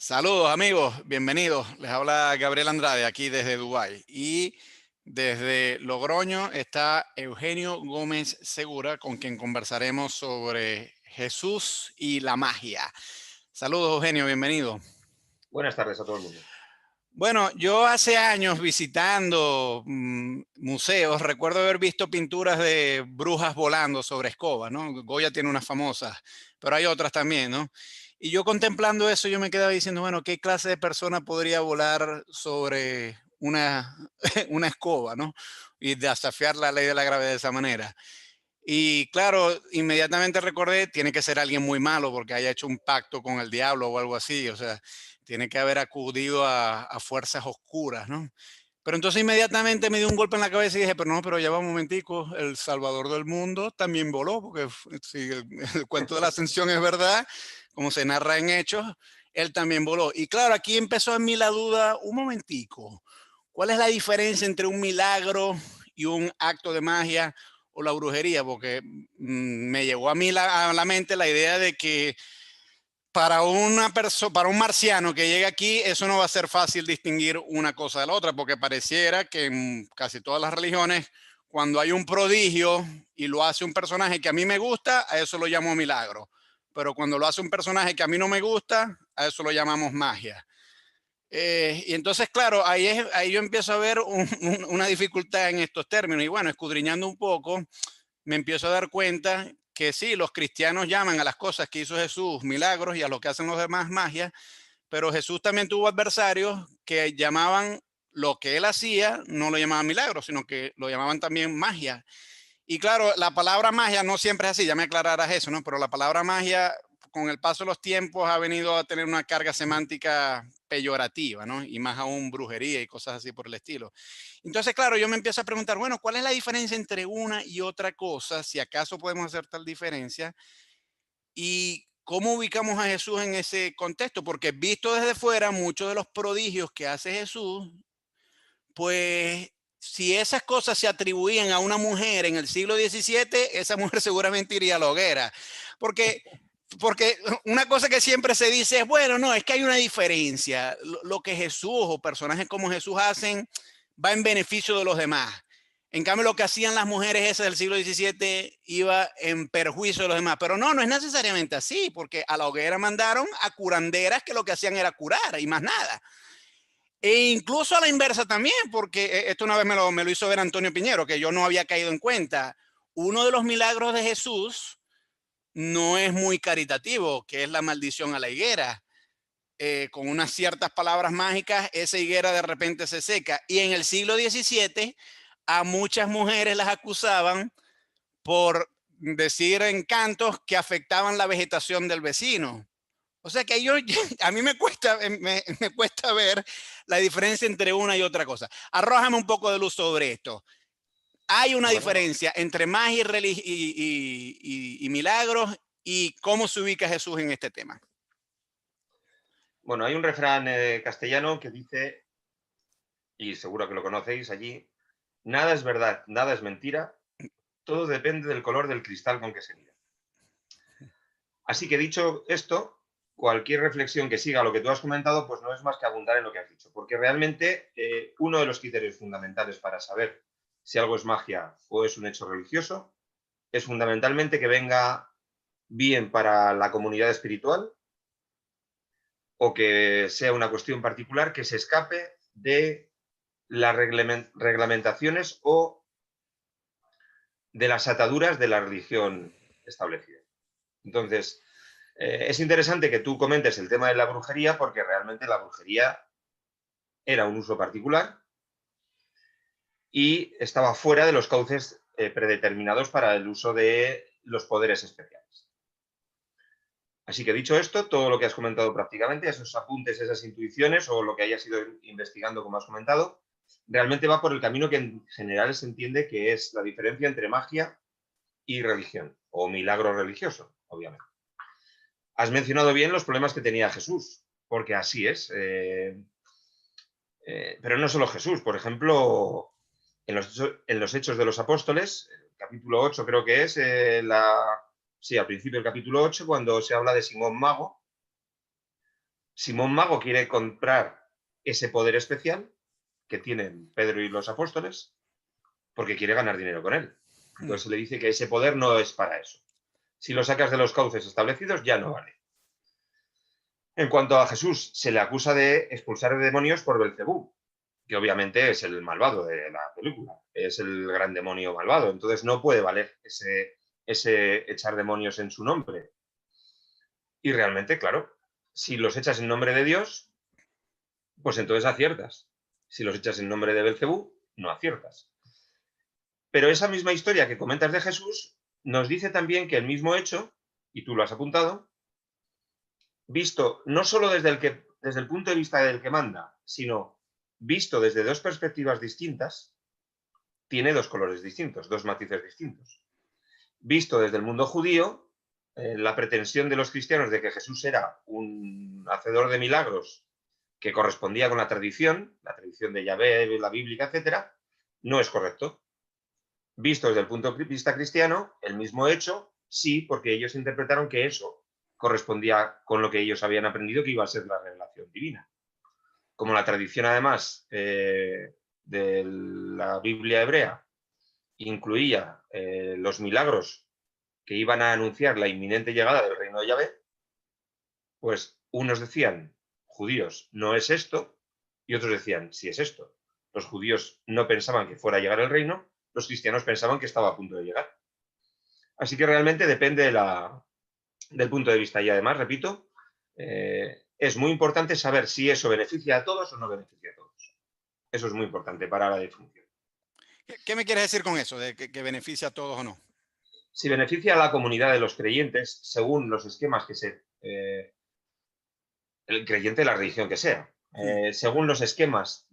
Saludos amigos, bienvenidos. Les habla Gabriel Andrade aquí desde Dubái y desde Logroño está Eugenio Gómez Segura, con quien conversaremos sobre Jesús y la magia. Saludos Eugenio, bienvenido. Buenas tardes a todo el mundo. Bueno, yo hace años visitando museos, recuerdo haber visto pinturas de brujas volando sobre escobas, ¿no? Goya tiene unas famosas, pero hay otras también, ¿no? Y yo contemplando eso, yo me quedaba diciendo, bueno, ¿qué clase de persona podría volar sobre una, una escoba, ¿no? Y desafiar la ley de la gravedad de esa manera. Y claro, inmediatamente recordé, tiene que ser alguien muy malo porque haya hecho un pacto con el diablo o algo así, o sea, tiene que haber acudido a fuerzas oscuras, ¿no? Pero entonces inmediatamente me dio un golpe en la cabeza y dije, pero no, pero ya va un momentico, el Salvador del mundo también voló, porque si el cuento de la ascensión es verdad, como se narra en Hechos, él también voló. Y claro, aquí empezó en mí la duda, un momentico, ¿cuál es la diferencia entre un milagro y un acto de magia o la brujería? Porque me llegó a mí a la mente la idea de que para para un marciano que llegue aquí, eso no va a ser fácil distinguir una cosa de la otra, porque pareciera que en casi todas las religiones, cuando hay un prodigio y lo hace un personaje que a mí me gusta, a eso lo llamo milagro. Pero cuando lo hace un personaje que a mí no me gusta, a eso lo llamamos magia. Y entonces, claro, ahí yo empiezo a ver una dificultad en estos términos. Y bueno, escudriñando un poco, me empiezo a dar cuenta que sí, los cristianos llaman a las cosas que hizo Jesús milagros y a lo que hacen los demás magia, pero Jesús también tuvo adversarios que llamaban lo que él hacía, no lo llamaban milagros, sino que lo llamaban también magia. Y claro, la palabra magia no siempre es así, ya me aclararás eso, ¿no? Pero la palabra magia, con el paso de los tiempos, ha venido a tener una carga semántica peyorativa, ¿no? Y más aún brujería y cosas así por el estilo. Entonces, claro, yo me empiezo a preguntar, bueno, ¿cuál es la diferencia entre una y otra cosa? Si acaso podemos hacer tal diferencia. ¿Y cómo ubicamos a Jesús en ese contexto? Porque visto desde fuera, muchos de los prodigios que hace Jesús, pues si esas cosas se atribuían a una mujer en el siglo XVII, esa mujer seguramente iría a la hoguera. Porque, porque una cosa que siempre se dice es, bueno, no, es que hay una diferencia. Lo que Jesús o personajes como Jesús hacen va en beneficio de los demás. En cambio, lo que hacían las mujeres esas del siglo XVII iba en perjuicio de los demás. Pero no, no es necesariamente así, porque a la hoguera mandaron a curanderas que lo que hacían era curar y más nada. E incluso a la inversa también, porque esto una vez me lo hizo ver Antonio Piñero, que yo no había caído en cuenta. Uno de los milagros de Jesús no es muy caritativo, que es la maldición a la higuera. Con unas ciertas palabras mágicas, esa higuera de repente se seca. Y en el siglo XVII, a muchas mujeres las acusaban por decir encantos que afectaban la vegetación del vecino. O sea que yo, a mí me cuesta ver la diferencia entre una y otra cosa. Arrójame un poco de luz sobre esto. Hay una Bueno, diferencia entre magia y milagros, y cómo se ubica Jesús en este tema. bueno, hay un refrán castellano que dice, y seguro que lo conocéis allí, nada es verdad, nada es mentira, todo depende del color del cristal con que se mira. Así que dicho esto, cualquier reflexión que siga lo que tú has comentado, pues no es más que abundar en lo que has dicho, porque realmente uno de los criterios fundamentales para saber si algo es magia o es un hecho religioso es fundamentalmente que venga bien para la comunidad espiritual o que sea una cuestión particular que se escape de las reglamentaciones o de las ataduras de la religión establecida. Entonces, es interesante que tú comentes el tema de la brujería porque realmente la brujería era un uso particular y estaba fuera de los cauces predeterminados para el uso de los poderes especiales. Así que dicho esto, todo lo que has comentado prácticamente, esos apuntes, esas intuiciones o lo que hayas ido investigando, como has comentado, realmente va por el camino que en general se entiende que es la diferencia entre magia y religión, o milagro religioso, obviamente. Has mencionado bien los problemas que tenía Jesús, porque así es. Pero no solo Jesús, por ejemplo, en los Hechos de los Apóstoles, capítulo 8 creo que es, sí, al principio del capítulo 8, cuando se habla de Simón Mago, Simón Mago quiere comprar ese poder especial que tienen Pedro y los apóstoles porque quiere ganar dinero con él. Entonces se le dice que ese poder no es para eso. Si lo sacas de los cauces establecidos, ya no vale. En cuanto a Jesús, se le acusa de expulsar demonios por Belcebú, que obviamente es el malvado de la película, es el gran demonio malvado. Entonces no puede valer ese echar demonios en su nombre. Y realmente, claro, si los echas en nombre de Dios, pues entonces aciertas. Si los echas en nombre de Belcebú, no aciertas. Pero esa misma historia que comentas de Jesús nos dice también que el mismo hecho, y tú lo has apuntado, visto no solo desde el punto de vista del que manda, sino visto desde dos perspectivas distintas, tiene dos colores distintos, dos matices distintos. Visto desde el mundo judío, la pretensión de los cristianos de que Jesús era un hacedor de milagros que correspondía con la tradición de Yahvé, la bíblica, etcétera, no es correcto. Visto desde el punto de vista cristiano, el mismo hecho, sí, porque ellos interpretaron que eso correspondía con lo que ellos habían aprendido que iba a ser la revelación divina. Como la tradición, además, de la Biblia hebrea incluía los milagros que iban a anunciar la inminente llegada del reino de Yahvé, pues unos decían, judíos, no es esto, y otros decían, sí es esto. Los judíos no pensaban que fuera a llegar el reino, los cristianos pensaban que estaba a punto de llegar. Así que realmente depende del punto de vista. Y además, repito, es muy importante saber si eso beneficia a todos o no beneficia a todos. Eso es muy importante para la definición. ¿Qué me quieres decir con eso, de que beneficia a todos o no? Si beneficia a la comunidad de los creyentes, según los esquemas que el creyente de la religión que sea, según los esquemas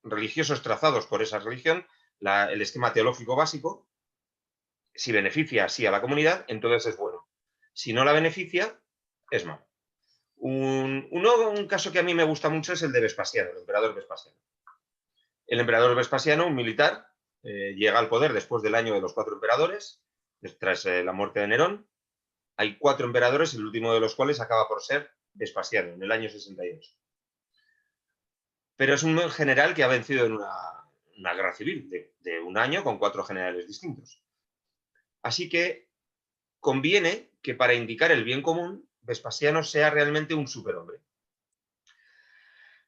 religiosos trazados por esa religión, el esquema teológico básico, si beneficia así a la comunidad, entonces es bueno. Si no la beneficia, es malo. Un caso que a mí me gusta mucho es el de Vespasiano, el emperador Vespasiano. El emperador Vespasiano, un militar, llega al poder después del año de los 4 emperadores, tras la muerte de Nerón. Hay 4 emperadores, el último de los cuales acaba por ser Vespasiano, en el año 62. Pero es un general que ha vencido en una guerra civil de un año con 4 generales distintos. Así que conviene que para indicar el bien común, Vespasiano sea realmente un superhombre.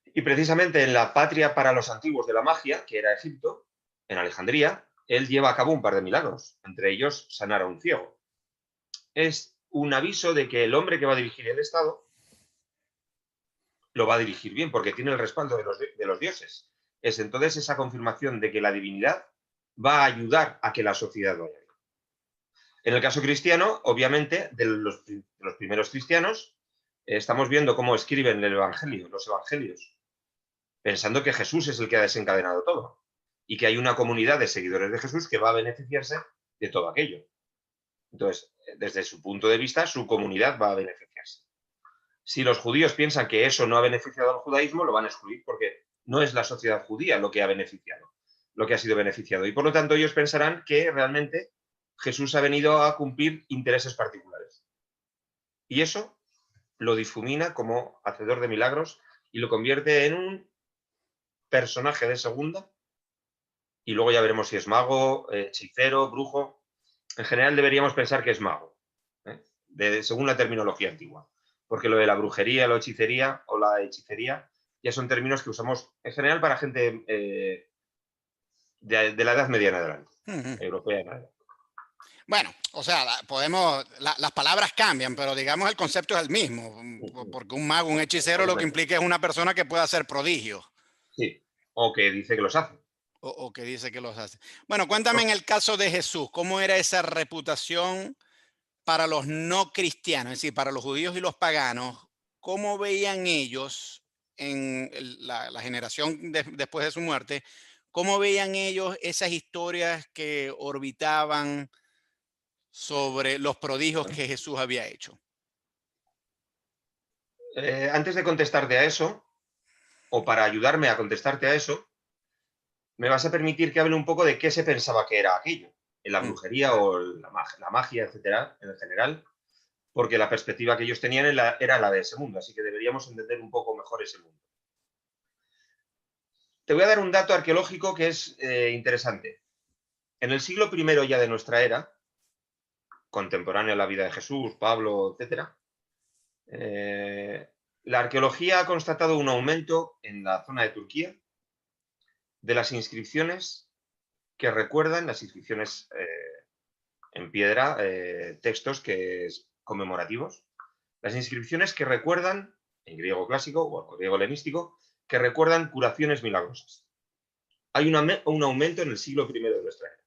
Y precisamente en la patria para los antiguos de la magia, que era Egipto, en Alejandría, él lleva a cabo un par de milagros, entre ellos sanar a un ciego. Es un aviso de que el hombre que va a dirigir el Estado lo va a dirigir bien, porque tiene el respaldo de los dioses. Es entonces esa confirmación de que la divinidad va a ayudar a que la sociedad vaya bien. En el caso cristiano, obviamente, de los primeros cristianos, estamos viendo cómo escriben el Evangelio, los evangelios, pensando que Jesús es el que ha desencadenado todo y que hay una comunidad de seguidores de Jesús que va a beneficiarse de todo aquello. Entonces, desde su punto de vista, su comunidad va a beneficiarse. Si los judíos piensan que eso no ha beneficiado al judaísmo, lo van a excluir porque no es la sociedad judía lo que ha beneficiado, lo que ha sido beneficiado. Y por lo tanto, ellos pensarán que realmente Jesús ha venido a cumplir intereses particulares. Y eso lo difumina como hacedor de milagros y lo convierte en un personaje de segunda. Y luego ya veremos si es mago, hechicero, brujo. En general deberíamos pensar que es mago, según la terminología antigua. Porque lo de la brujería, la hechicería o la hechicería ya son términos que usamos en general para gente de la edad media en adelante, europea en adelante. Bueno, o sea, las palabras cambian, pero digamos el concepto es el mismo, porque un mago, un hechicero, lo que implica es una persona que puede hacer prodigios. Sí, o que dice que los hace. O que dice que los hace. Bueno, cuéntame en el caso de Jesús, ¿cómo era esa reputación para los no cristianos, es decir, para los judíos y los paganos? ¿Cómo veían ellos en la generación después de su muerte? ¿Cómo veían ellos esas historias que orbitaban sobre los prodigios que Jesús había hecho? Antes de contestarte a eso, o para ayudarme a contestarte a eso, me vas a permitir que hable un poco de qué se pensaba que era aquello, en la brujería o la magia, etcétera, en general. porque la perspectiva que ellos tenían era la de ese mundo, así que deberíamos entender un poco mejor ese mundo. Te voy a dar un dato arqueológico que es interesante. En el siglo I ya de nuestra era, contemporáneo a la vida de Jesús, Pablo, etc., la arqueología ha constatado un aumento en la zona de Turquía de las inscripciones que recuerdan, las inscripciones en piedra, textos conmemorativos, las inscripciones que recuerdan, en griego clásico o griego helenístico, que recuerdan curaciones milagrosas. Hay un aumento en el siglo I de nuestra era.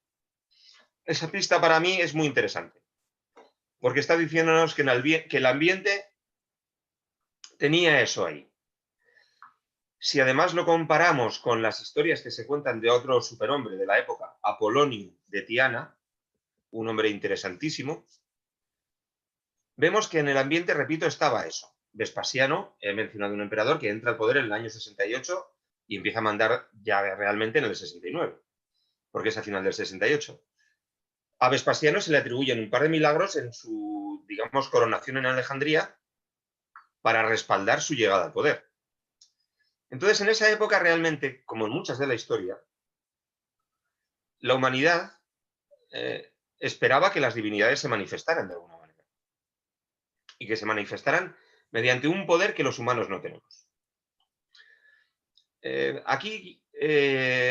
Esa pista para mí es muy interesante, porque está diciéndonos que el ambiente tenía eso ahí. Si además lo comparamos con las historias que se cuentan de otro superhombre de la época, Apolonio de Tiana, un hombre interesantísimo, vemos que en el ambiente, repito, estaba eso. Vespasiano, he mencionado un emperador que entra al poder en el año 68 y empieza a mandar ya realmente en el 69, porque es a final del 68. A Vespasiano se le atribuyen un par de milagros en su, digamos, coronación en Alejandría para respaldar su llegada al poder. Entonces, en esa época realmente, como en muchas de la historia, la humanidad esperaba que las divinidades se manifestaran de alguna manera y que se manifestaran mediante un poder que los humanos no tenemos. Aquí,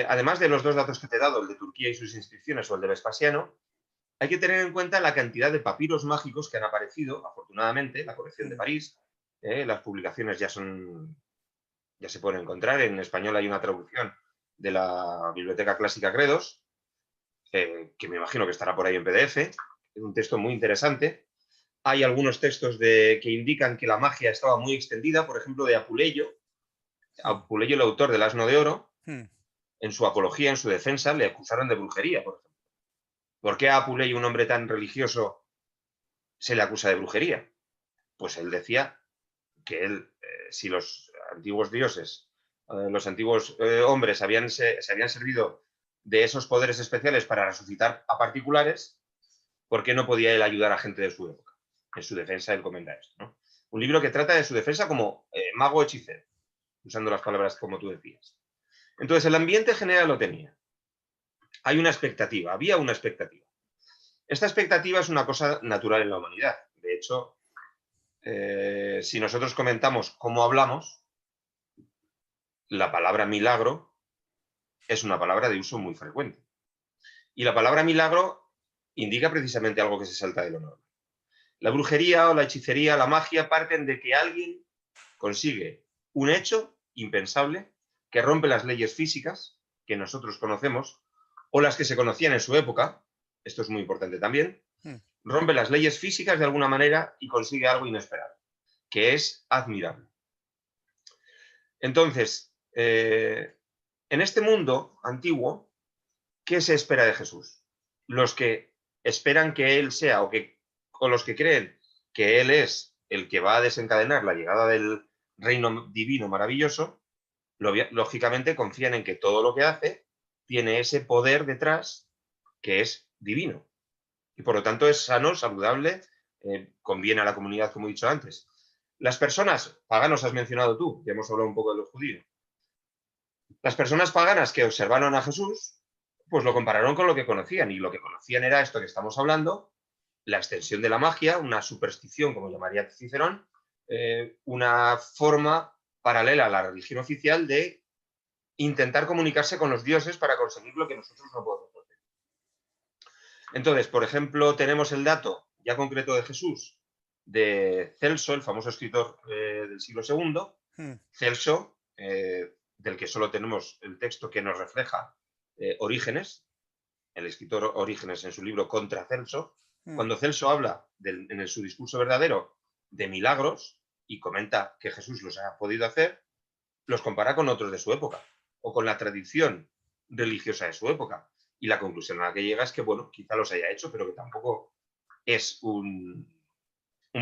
además de los dos datos que te he dado, el de Turquía y sus inscripciones o el de Vespasiano, hay que tener en cuenta la cantidad de papiros mágicos que han aparecido, afortunadamente, la colección de París, las publicaciones ya se pueden encontrar. En español hay una traducción de la Biblioteca Clásica Credos, que me imagino que estará por ahí en PDF. Es un texto muy interesante. Hay algunos textos que indican que la magia estaba muy extendida, por ejemplo, de Apuleyo. Apuleyo, el autor del Asno de Oro, en su apología, en su defensa, le acusaron de brujería, por ejemplo. ¿Por qué a Apuleyo, un hombre tan religioso, se le acusa de brujería? Pues él decía que si los antiguos dioses, los antiguos hombres se habían servido de esos poderes especiales para resucitar a particulares, ¿por qué no podía él ayudar a gente de su época? En su defensa él comenta esto, ¿no? Un libro que trata de su defensa como mago hechicero, usando las palabras como tú decías. Entonces, el ambiente general lo tenía. Hay una expectativa, había una expectativa. Esta expectativa es una cosa natural en la humanidad. De hecho, si nosotros comentamos cómo hablamos, la palabra milagro es una palabra de uso muy frecuente. Y la palabra milagro indica precisamente algo que se salta de lo normal. La brujería o la hechicería, la magia, parten de que alguien consigue un hecho impensable que rompe las leyes físicas que nosotros conocemos o las que se conocían en su época, esto es muy importante también, rompe las leyes físicas de alguna manera y consigue algo inesperado, que es admirable. Entonces, en este mundo antiguo, ¿qué se espera de Jesús? Los que esperan que Él sea o los que creen que Él es el que va a desencadenar la llegada del reino divino maravilloso, lógicamente confían en que todo lo que hace tiene ese poder detrás que es divino. Y por lo tanto es sano, saludable, conviene a la comunidad, como he dicho antes. Las personas, paganos has mencionado tú, ya hemos hablado un poco de los judíos. Las personas paganas que observaron a Jesús, pues lo compararon con lo que conocían, y lo que conocían era esto que estamos hablando, la extensión de la magia, una superstición, como llamaría Cicerón, una forma paralela a la religión oficial de intentar comunicarse con los dioses para conseguir lo que nosotros no podemos hacer. Entonces, por ejemplo, tenemos el dato ya concreto de Jesús, de Celso, el famoso escritor del siglo II, Celso, del que solo tenemos el texto que nos refleja Orígenes, el escritor Orígenes en su libro Contra Celso, cuando Celso habla en su discurso verdadero de milagros y comenta que Jesús los ha podido hacer, los compara con otros de su época o con la tradición religiosa de su época. Y la conclusión a la que llega es que, bueno, quizá los haya hecho, pero que tampoco es un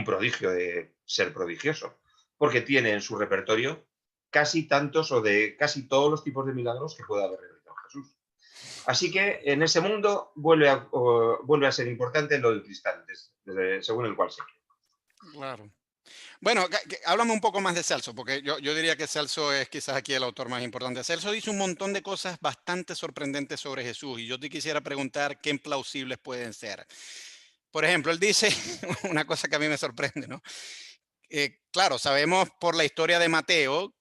prodigio de ser prodigioso, porque tiene en su repertorio casi tantos o de casi todos los tipos de milagros que puede haber realizado Jesús. Así que en ese mundo vuelve a ser importante lo del cristal, según el cual se cree. Claro. Bueno, háblame un poco más de Celso, porque yo diría que Celso es quizás aquí el autor más importante. Celso dice un montón de cosas bastante sorprendentes sobre Jesús y yo te quisiera preguntar qué plausibles pueden ser. Por ejemplo, él dice una cosa que a mí me sorprende, ¿no? Claro, sabemos por la historia de Mateo,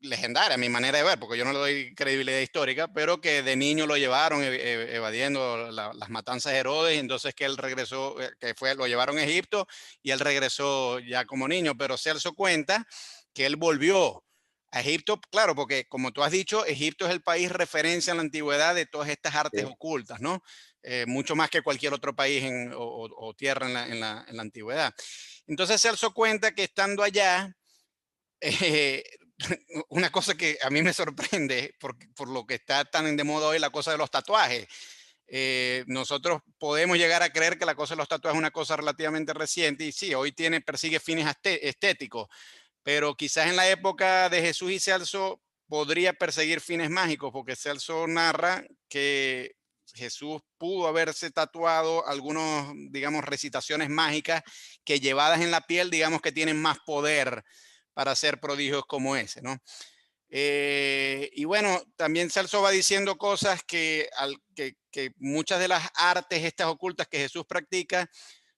legendaria a mi manera de ver, porque yo no le doy credibilidad histórica, pero que de niño lo llevaron evadiendo las matanzas de Herodes, y entonces que él regresó, lo llevaron a Egipto y él regresó ya como niño, pero Celso cuenta que él volvió a Egipto, claro, porque como tú has dicho, Egipto es el país referencia en la antigüedad de todas estas artes Sí. ocultas, ¿no? Mucho más que cualquier otro país o tierra en la antigüedad. Entonces Celso cuenta que estando allá, eh, una cosa que a mí me sorprende por lo que está tan de moda hoy, la cosa de los tatuajes. Nosotros podemos llegar a creer que la cosa de los tatuajes es una cosa relativamente reciente y sí, hoy persigue fines estéticos, pero quizás en la época de Jesús y Celso podría perseguir fines mágicos, porque Celso narra que Jesús pudo haberse tatuado algunos, digamos, recitaciones mágicas que llevadas en la piel, digamos que tienen más poder para hacer prodigios como ese, ¿no? Y bueno, también Celso va diciendo cosas que muchas de las artes estas ocultas que Jesús practica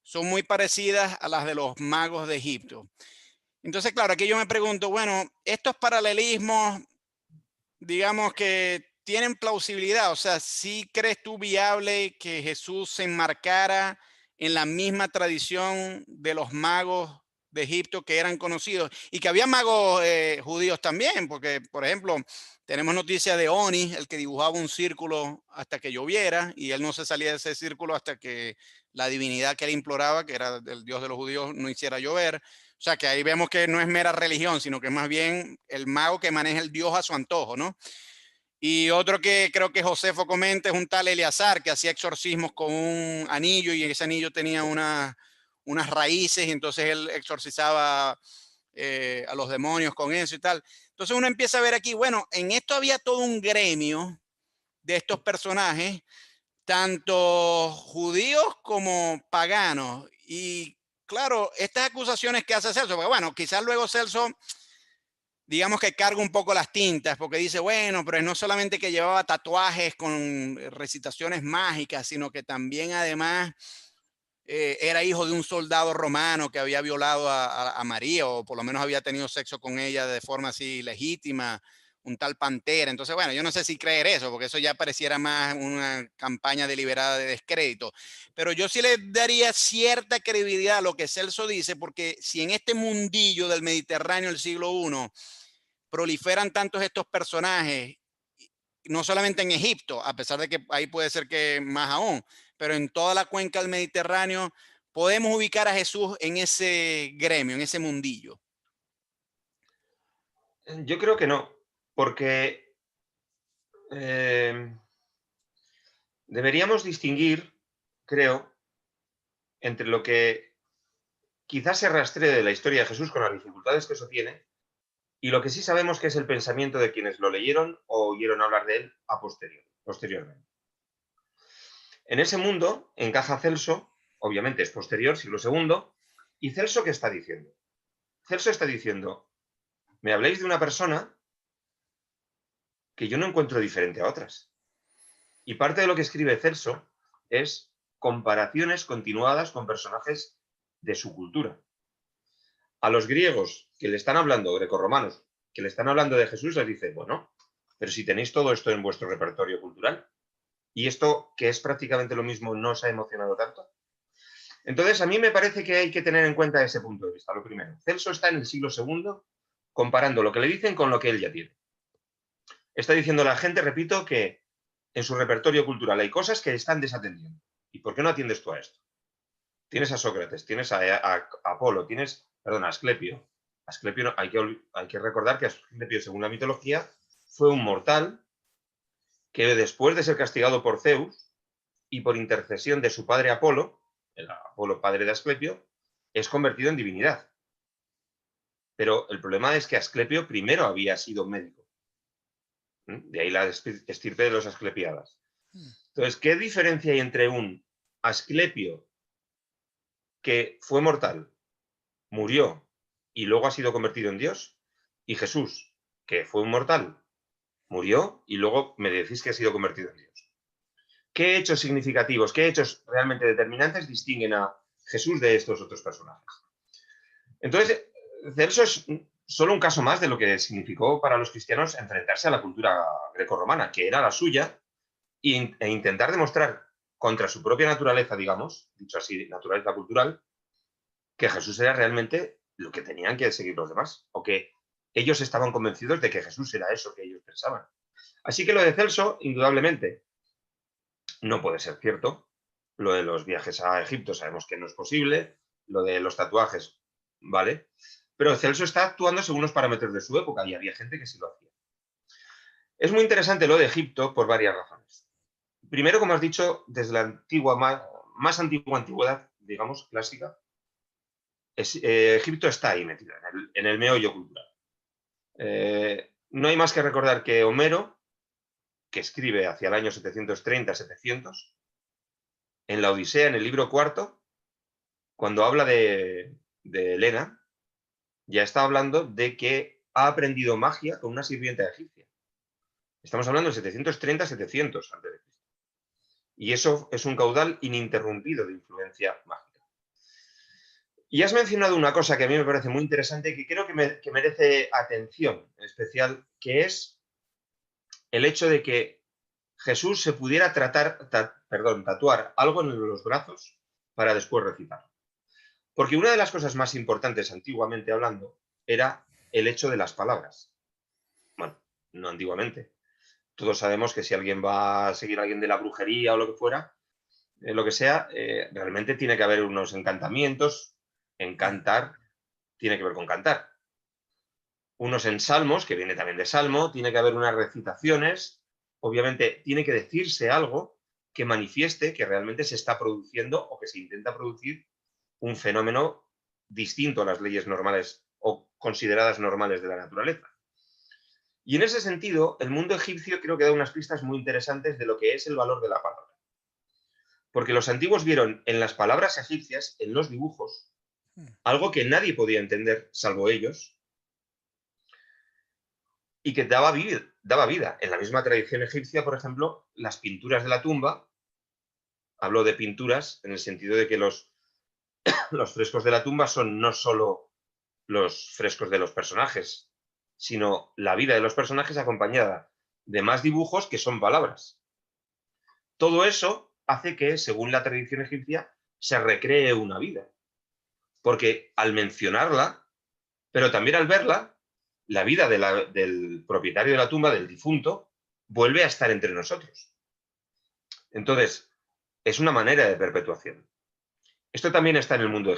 son muy parecidas a las de los magos de Egipto. Entonces, claro, aquí yo me pregunto, bueno, estos paralelismos, digamos que tienen plausibilidad, o sea, ¿sí crees tú viable que Jesús se enmarcara en la misma tradición de los magos de Egipto que eran conocidos y que había magos judíos también? Porque, por ejemplo, tenemos noticia de Oni, el que dibujaba un círculo hasta que lloviera y él no se salía de ese círculo hasta que la divinidad que él imploraba, que era el Dios de los judíos, no hiciera llover. O sea, que ahí vemos que no es mera religión, sino que es más bien el mago que maneja el Dios a su antojo, ¿no? Y otro que creo que Josefo comenta es un tal Eleazar que hacía exorcismos con un anillo y ese anillo tenía unas raíces y entonces él exorcizaba a los demonios con eso y tal. Entonces uno empieza a ver aquí, bueno, en esto había todo un gremio de estos personajes, tanto judíos como paganos. Y claro, estas acusaciones que hace Celso, porque bueno, quizás luego Celso digamos que carga un poco las tintas, porque dice, bueno, pero no solamente que llevaba tatuajes con recitaciones mágicas, sino que también además era hijo de un soldado romano que había violado a María, o por lo menos había tenido sexo con ella de forma así legítima, un tal Pantera. Entonces, bueno, yo no sé si creer eso, porque eso ya pareciera más una campaña deliberada de descrédito. Pero yo sí le daría cierta credibilidad a lo que Celso dice, porque si en este mundillo del Mediterráneo del siglo I proliferan tantos estos personajes, no solamente en Egipto, a pesar de que ahí puede ser que más aún, pero en toda la cuenca del Mediterráneo, podemos ubicar a Jesús en ese gremio, en ese mundillo. Yo creo que no, porque deberíamos distinguir, creo, entre lo que quizás se rastree de la historia de Jesús con las dificultades que eso tiene y lo que sí sabemos que es el pensamiento de quienes lo leyeron o oyeron hablar de él posteriormente. En ese mundo encaja Celso, obviamente es posterior, siglo segundo, y Celso ¿qué está diciendo? Celso está diciendo, me habléis de una persona que yo no encuentro diferente a otras. Y parte de lo que escribe Celso es comparaciones continuadas con personajes de su cultura. A los griegos que le están hablando, grecorromanos, que le están hablando de Jesús, les dice, bueno, pero si tenéis todo esto en vuestro repertorio cultural, y esto, que es prácticamente lo mismo, no os ha emocionado tanto. Entonces, a mí me parece que hay que tener en cuenta ese punto de vista, lo primero. Celso está en el siglo segundo comparando lo que le dicen con lo que él ya tiene. Está diciendo la gente, repito, que en su repertorio cultural hay cosas que están desatendiendo. ¿Y por qué no atiendes tú a esto? Tienes a Sócrates, tienes a Apolo, a Asclepio. Asclepio hay que recordar que Asclepio, según la mitología, fue un mortal que después de ser castigado por Zeus y por intercesión de su padre Apolo, el Apolo padre de Asclepio, es convertido en divinidad. Pero el problema es que Asclepio primero había sido médico. De ahí la estirpe de los Asclepiadas. Entonces, ¿qué diferencia hay entre un Asclepio que fue mortal murió y luego ha sido convertido en Dios, y Jesús, que fue un mortal, murió y luego me decís que ha sido convertido en Dios. ¿Qué hechos significativos, qué hechos realmente determinantes distinguen a Jesús de estos otros personajes? Entonces, Celso es solo un caso más de lo que significó para los cristianos enfrentarse a la cultura grecorromana, que era la suya, e intentar demostrar contra su propia naturaleza, digamos, dicho así, naturaleza cultural, que Jesús era realmente lo que tenían que seguir los demás, o que ellos estaban convencidos de que Jesús era eso que ellos pensaban. Así que lo de Celso, indudablemente, no puede ser cierto. Lo de los viajes a Egipto sabemos que no es posible. Lo de los tatuajes, ¿vale? Pero Celso está actuando según los parámetros de su época y había gente que sí lo hacía. Es muy interesante lo de Egipto por varias razones. Primero, como has dicho, desde la antigua, más antigua antigüedad, digamos, clásica, Egipto está ahí metido, en el meollo cultural. No hay más que recordar que Homero, que escribe hacia el año 730-700, en la Odisea, en el libro cuarto, cuando habla de Helena, ya está hablando de que ha aprendido magia con una sirvienta egipcia. Estamos hablando de 730-700 a.C. Y eso es un caudal ininterrumpido de influencia mágica. Y has mencionado una cosa que a mí me parece muy interesante y que creo que merece atención en especial, que es el hecho de que Jesús se pudiera tatuar algo en los brazos para después recitar. Porque una de las cosas más importantes, antiguamente hablando, era el hecho de las palabras. Bueno, no antiguamente. Todos sabemos que si alguien va a seguir a alguien de la brujería o lo que fuera, lo que sea, realmente tiene que haber unos encantamientos. Encantar tiene que ver con cantar. Unos en salmos, que viene también de salmo, tiene que haber unas recitaciones. Obviamente tiene que decirse algo que manifieste que realmente se está produciendo o que se intenta producir un fenómeno distinto a las leyes normales o consideradas normales de la naturaleza. Y en ese sentido, el mundo egipcio creo que da unas pistas muy interesantes de lo que es el valor de la palabra. Porque los antiguos vieron en las palabras egipcias, en los dibujos, algo que nadie podía entender, salvo ellos, y que daba vida. En la misma tradición egipcia, por ejemplo, las pinturas de la tumba, hablo de pinturas en el sentido de que los frescos de la tumba son no solo los frescos de los personajes, sino la vida de los personajes acompañada de más dibujos que son palabras. Todo eso hace que, según la tradición egipcia, se recree una vida. Porque al mencionarla, pero también al verla, la vida del propietario de la tumba, del difunto, vuelve a estar entre nosotros. Entonces, es una manera de perpetuación. Esto también está en el mundo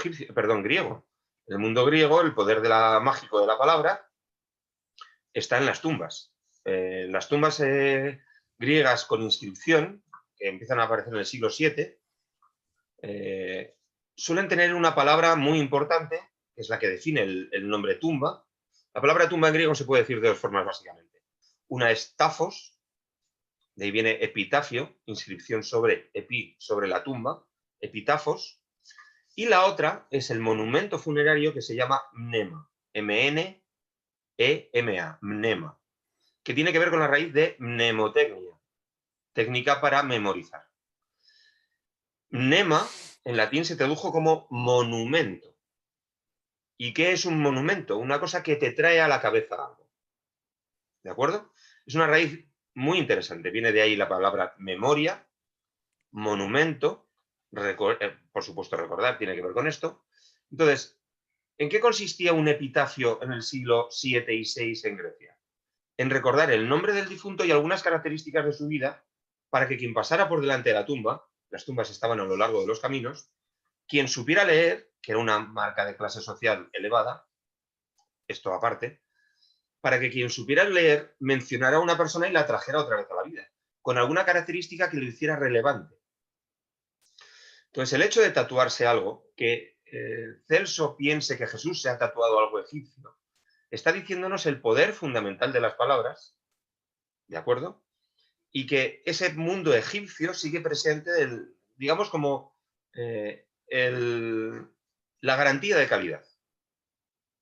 griego. En el mundo griego, el poder mágico de la palabra está en las tumbas. Las tumbas griegas con inscripción, que empiezan a aparecer en el siglo VII, suelen tener una palabra muy importante, que es la que define el nombre tumba. La palabra tumba en griego se puede decir de dos formas, básicamente. Una es tafos, de ahí viene epitafio, inscripción sobre la tumba, epitafos. Y la otra es el monumento funerario que se llama mnema, M-N-E-M-A, mnema, que tiene que ver con la raíz de mnemotecnia, técnica para memorizar. Mnema, en latín, se tradujo como monumento. ¿Y qué es un monumento? Una cosa que te trae a la cabeza algo. ¿De acuerdo? Es una raíz muy interesante. Viene de ahí la palabra memoria, monumento, por supuesto recordar, tiene que ver con esto. Entonces, ¿en qué consistía un epitafio en el siglo VII y VI en Grecia? En recordar el nombre del difunto y algunas características de su vida para que quien pasara por delante de la tumba, las tumbas estaban a lo largo de los caminos, quien supiera leer, que era una marca de clase social elevada, esto aparte, para que quien supiera leer mencionara a una persona y la trajera otra vez a la vida, con alguna característica que lo hiciera relevante. Entonces, el hecho de tatuarse algo, que Celso piense que Jesús se ha tatuado algo egipcio, está diciéndonos el poder fundamental de las palabras, ¿de acuerdo? Y que ese mundo egipcio sigue presente, digamos, como la garantía de calidad.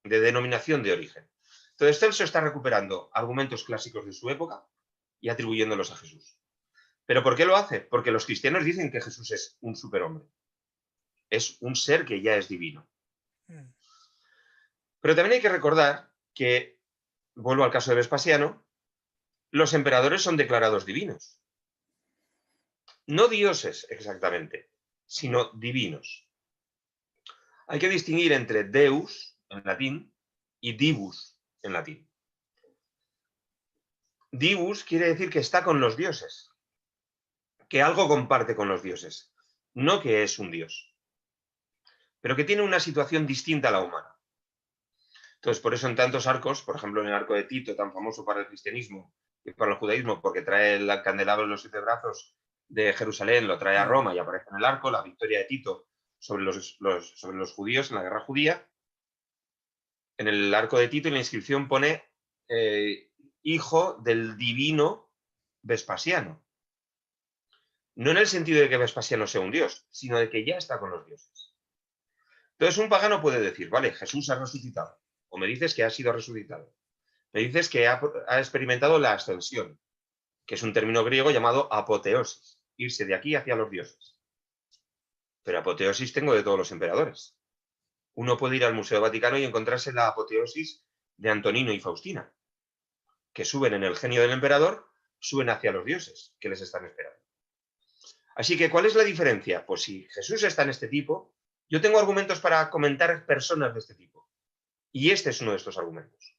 de denominación de origen. Entonces Celso está recuperando argumentos clásicos de su época y atribuyéndolos a Jesús. ¿Pero por qué lo hace? Porque los cristianos dicen que Jesús es un superhombre. Es un ser que ya es divino. Pero también hay que recordar que, vuelvo al caso de Vespasiano, los emperadores son declarados divinos. No dioses exactamente, sino divinos. Hay que distinguir entre Deus, en latín, y Divus, en latín. Divus quiere decir que está con los dioses, que algo comparte con los dioses, no que es un dios, pero que tiene una situación distinta a la humana. Entonces, por eso en tantos arcos, por ejemplo en el arco de Tito, tan famoso para el cristianismo y para el judaísmo, porque trae el candelabro de los 7 brazos de Jerusalén, lo trae a Roma y aparece en el arco, la victoria de Tito sobre los judíos en la guerra judía. En el arco de Tito, en la inscripción pone hijo del divino Vespasiano. No en el sentido de que Vespasiano sea un dios, sino de que ya está con los dioses. Entonces un pagano puede decir, vale, Jesús ha resucitado, o me dices que ha sido resucitado, me dices que ha experimentado la ascensión, que es un término griego llamado apoteosis, irse de aquí hacia los dioses. Pero apoteosis tengo de todos los emperadores. Uno puede ir al Museo Vaticano y encontrarse la apoteosis de Antonino y Faustina, que suben en el genio del emperador, suben hacia los dioses que les están esperando. Así que, ¿cuál es la diferencia? Pues si Jesús está en este tipo, yo tengo argumentos para comentar personas de este tipo. Y este es uno de estos argumentos.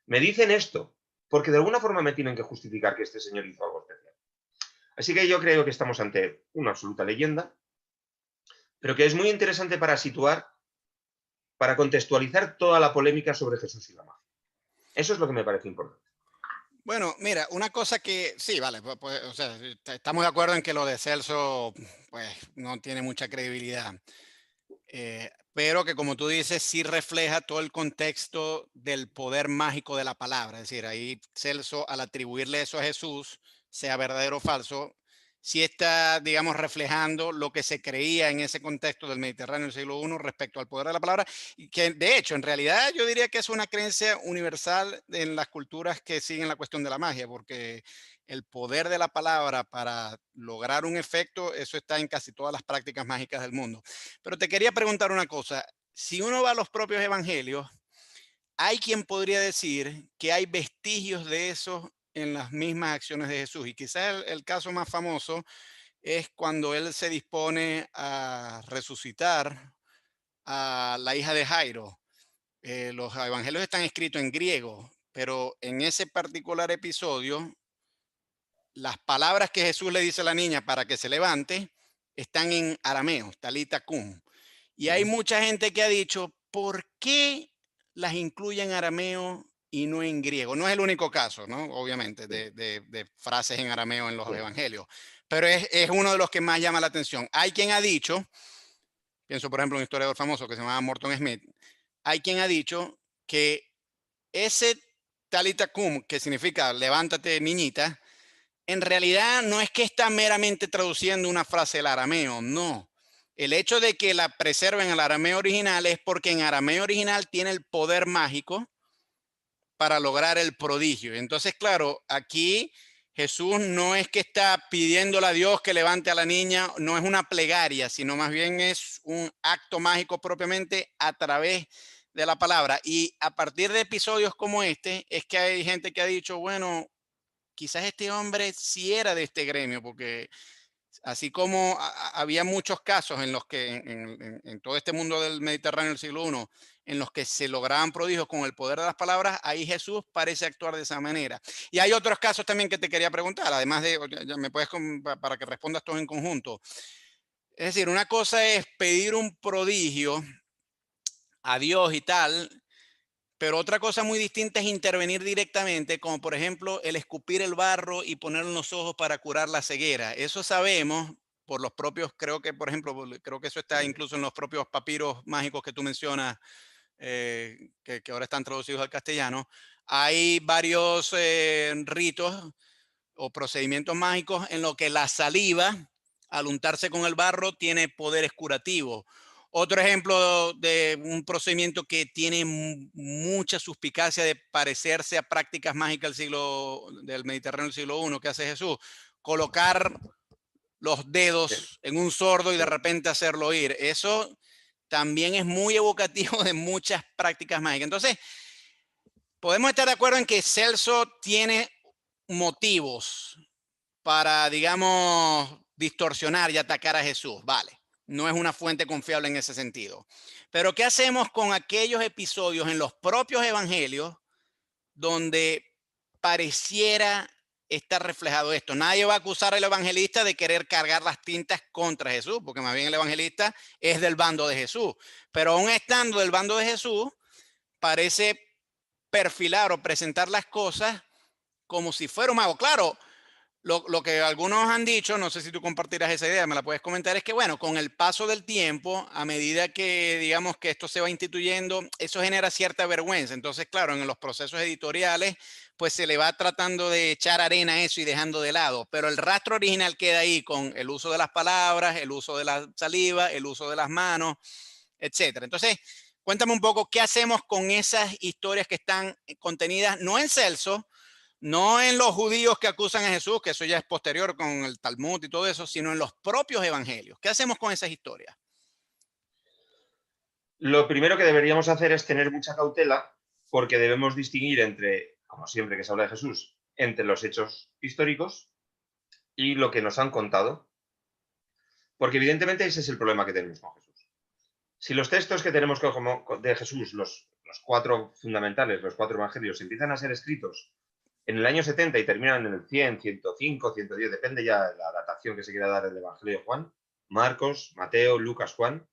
Me dicen esto, porque de alguna forma me tienen que justificar que este señor hizo algo especial. Así que yo creo que estamos ante una absoluta leyenda, pero que es muy interesante para situar, para contextualizar toda la polémica sobre Jesús y la magia. Eso es lo que me parece importante. Bueno, mira, una cosa que sí, vale, pues, o sea, estamos de acuerdo en que lo de Celso, pues, no tiene mucha credibilidad, pero que como tú dices, sí refleja todo el contexto del poder mágico de la palabra. Es decir, ahí Celso, al atribuirle eso a Jesús, sea verdadero o falso, sí está, digamos, reflejando lo que se creía en ese contexto del Mediterráneo del siglo I respecto al poder de la palabra, y que de hecho, en realidad yo diría que es una creencia universal en las culturas que siguen la cuestión de la magia, porque el poder de la palabra para lograr un efecto, eso está en casi todas las prácticas mágicas del mundo. Pero te quería preguntar una cosa, si uno va a los propios evangelios, hay quien podría decir que hay vestigios de eso en las mismas acciones de Jesús. Y quizás el caso más famoso es cuando él se dispone a resucitar a la hija de Jairo. Los evangelios están escritos en griego, pero en ese particular episodio, las palabras que Jesús le dice a la niña para que se levante están en arameo, talita cum. Y hay mucha gente que ha dicho, ¿por qué las incluye en arameo y no en griego? No es el único caso, ¿no? Obviamente, Sí, de frases en arameo en los sí. evangelios, pero es uno de los que más llama la atención. Hay quien ha dicho, pienso por ejemplo en un historiador famoso que se llama Morton Smith, hay quien ha dicho que ese talita cum, que significa levántate niñita, en realidad no es que está meramente traduciendo una frase del arameo, no. El hecho de que la preserven en el arameo original es porque en arameo original tiene el poder mágico para lograr el prodigio. Entonces, claro, aquí Jesús no es que está pidiéndole a Dios que levante a la niña, no es una plegaria, sino más bien es un acto mágico propiamente a través de la palabra. Y a partir de episodios como este, es que hay gente que ha dicho, bueno, quizás este hombre sí era de este gremio, porque así como había muchos casos en los que en todo este mundo del Mediterráneo del siglo I, en los que se lograban prodigios con el poder de las palabras, ahí Jesús parece actuar de esa manera. Y hay otros casos también que te quería preguntar, además de, ya me puedes, para que respondas todos en conjunto. Es decir, una cosa es pedir un prodigio a Dios y tal, pero otra cosa muy distinta es intervenir directamente, como por ejemplo el escupir el barro y ponerlo en los ojos para curar la ceguera. Eso sabemos por los propios, creo que por ejemplo, creo que eso está incluso en los propios papiros mágicos que tú mencionas, que ahora están traducidos al castellano. Hay varios ritos o procedimientos mágicos en los que la saliva, al untarse con el barro, tiene poderes curativos. Otro ejemplo de un procedimiento que tiene mucha suspicacia de parecerse a prácticas mágicas del Mediterráneo del siglo I que hace Jesús, colocar los Sí, dedos en un sordo y de sí. repente hacerlo oír. Eso también es muy evocativo de muchas prácticas mágicas. Entonces, podemos estar de acuerdo en que Celso tiene motivos para, digamos, distorsionar y atacar a Jesús. Vale, no es una fuente confiable en ese sentido. Pero ¿qué hacemos con aquellos episodios en los propios evangelios donde pareciera estar reflejado esto? Nadie va a acusar al evangelista de querer cargar las tintas contra Jesús, porque más bien el evangelista es del bando de Jesús. Pero aún estando del bando de Jesús, parece perfilar o presentar las cosas como si fuera un mago. Claro, lo que algunos han dicho, no sé si tú compartirás esa idea, me la puedes comentar, es que bueno, con el paso del tiempo, a medida que digamos que esto se va instituyendo, eso genera cierta vergüenza. Entonces, claro, en los procesos editoriales, pues se le va tratando de echar arena a eso y dejando de lado, pero el rastro original queda ahí con el uso de las palabras, el uso de la saliva, el uso de las manos, etcétera. Entonces, cuéntame un poco qué hacemos con esas historias que están contenidas, no en Celso, no en los judíos que acusan a Jesús, que eso ya es posterior con el Talmud y todo eso, sino en los propios evangelios. ¿Qué hacemos con esas historias? Lo primero que deberíamos hacer es tener mucha cautela porque debemos distinguir entre, como siempre que se habla de Jesús, entre los hechos históricos y lo que nos han contado, porque evidentemente ese es el problema que tenemos con Jesús. Si los textos que tenemos de Jesús, los cuatro fundamentales, los cuatro evangelios, empiezan a ser escritos en el año 70 y terminan en el 100, 105, 110, depende ya de la datación que se quiera dar del Evangelio de Juan, Marcos, Mateo, Lucas, Juan,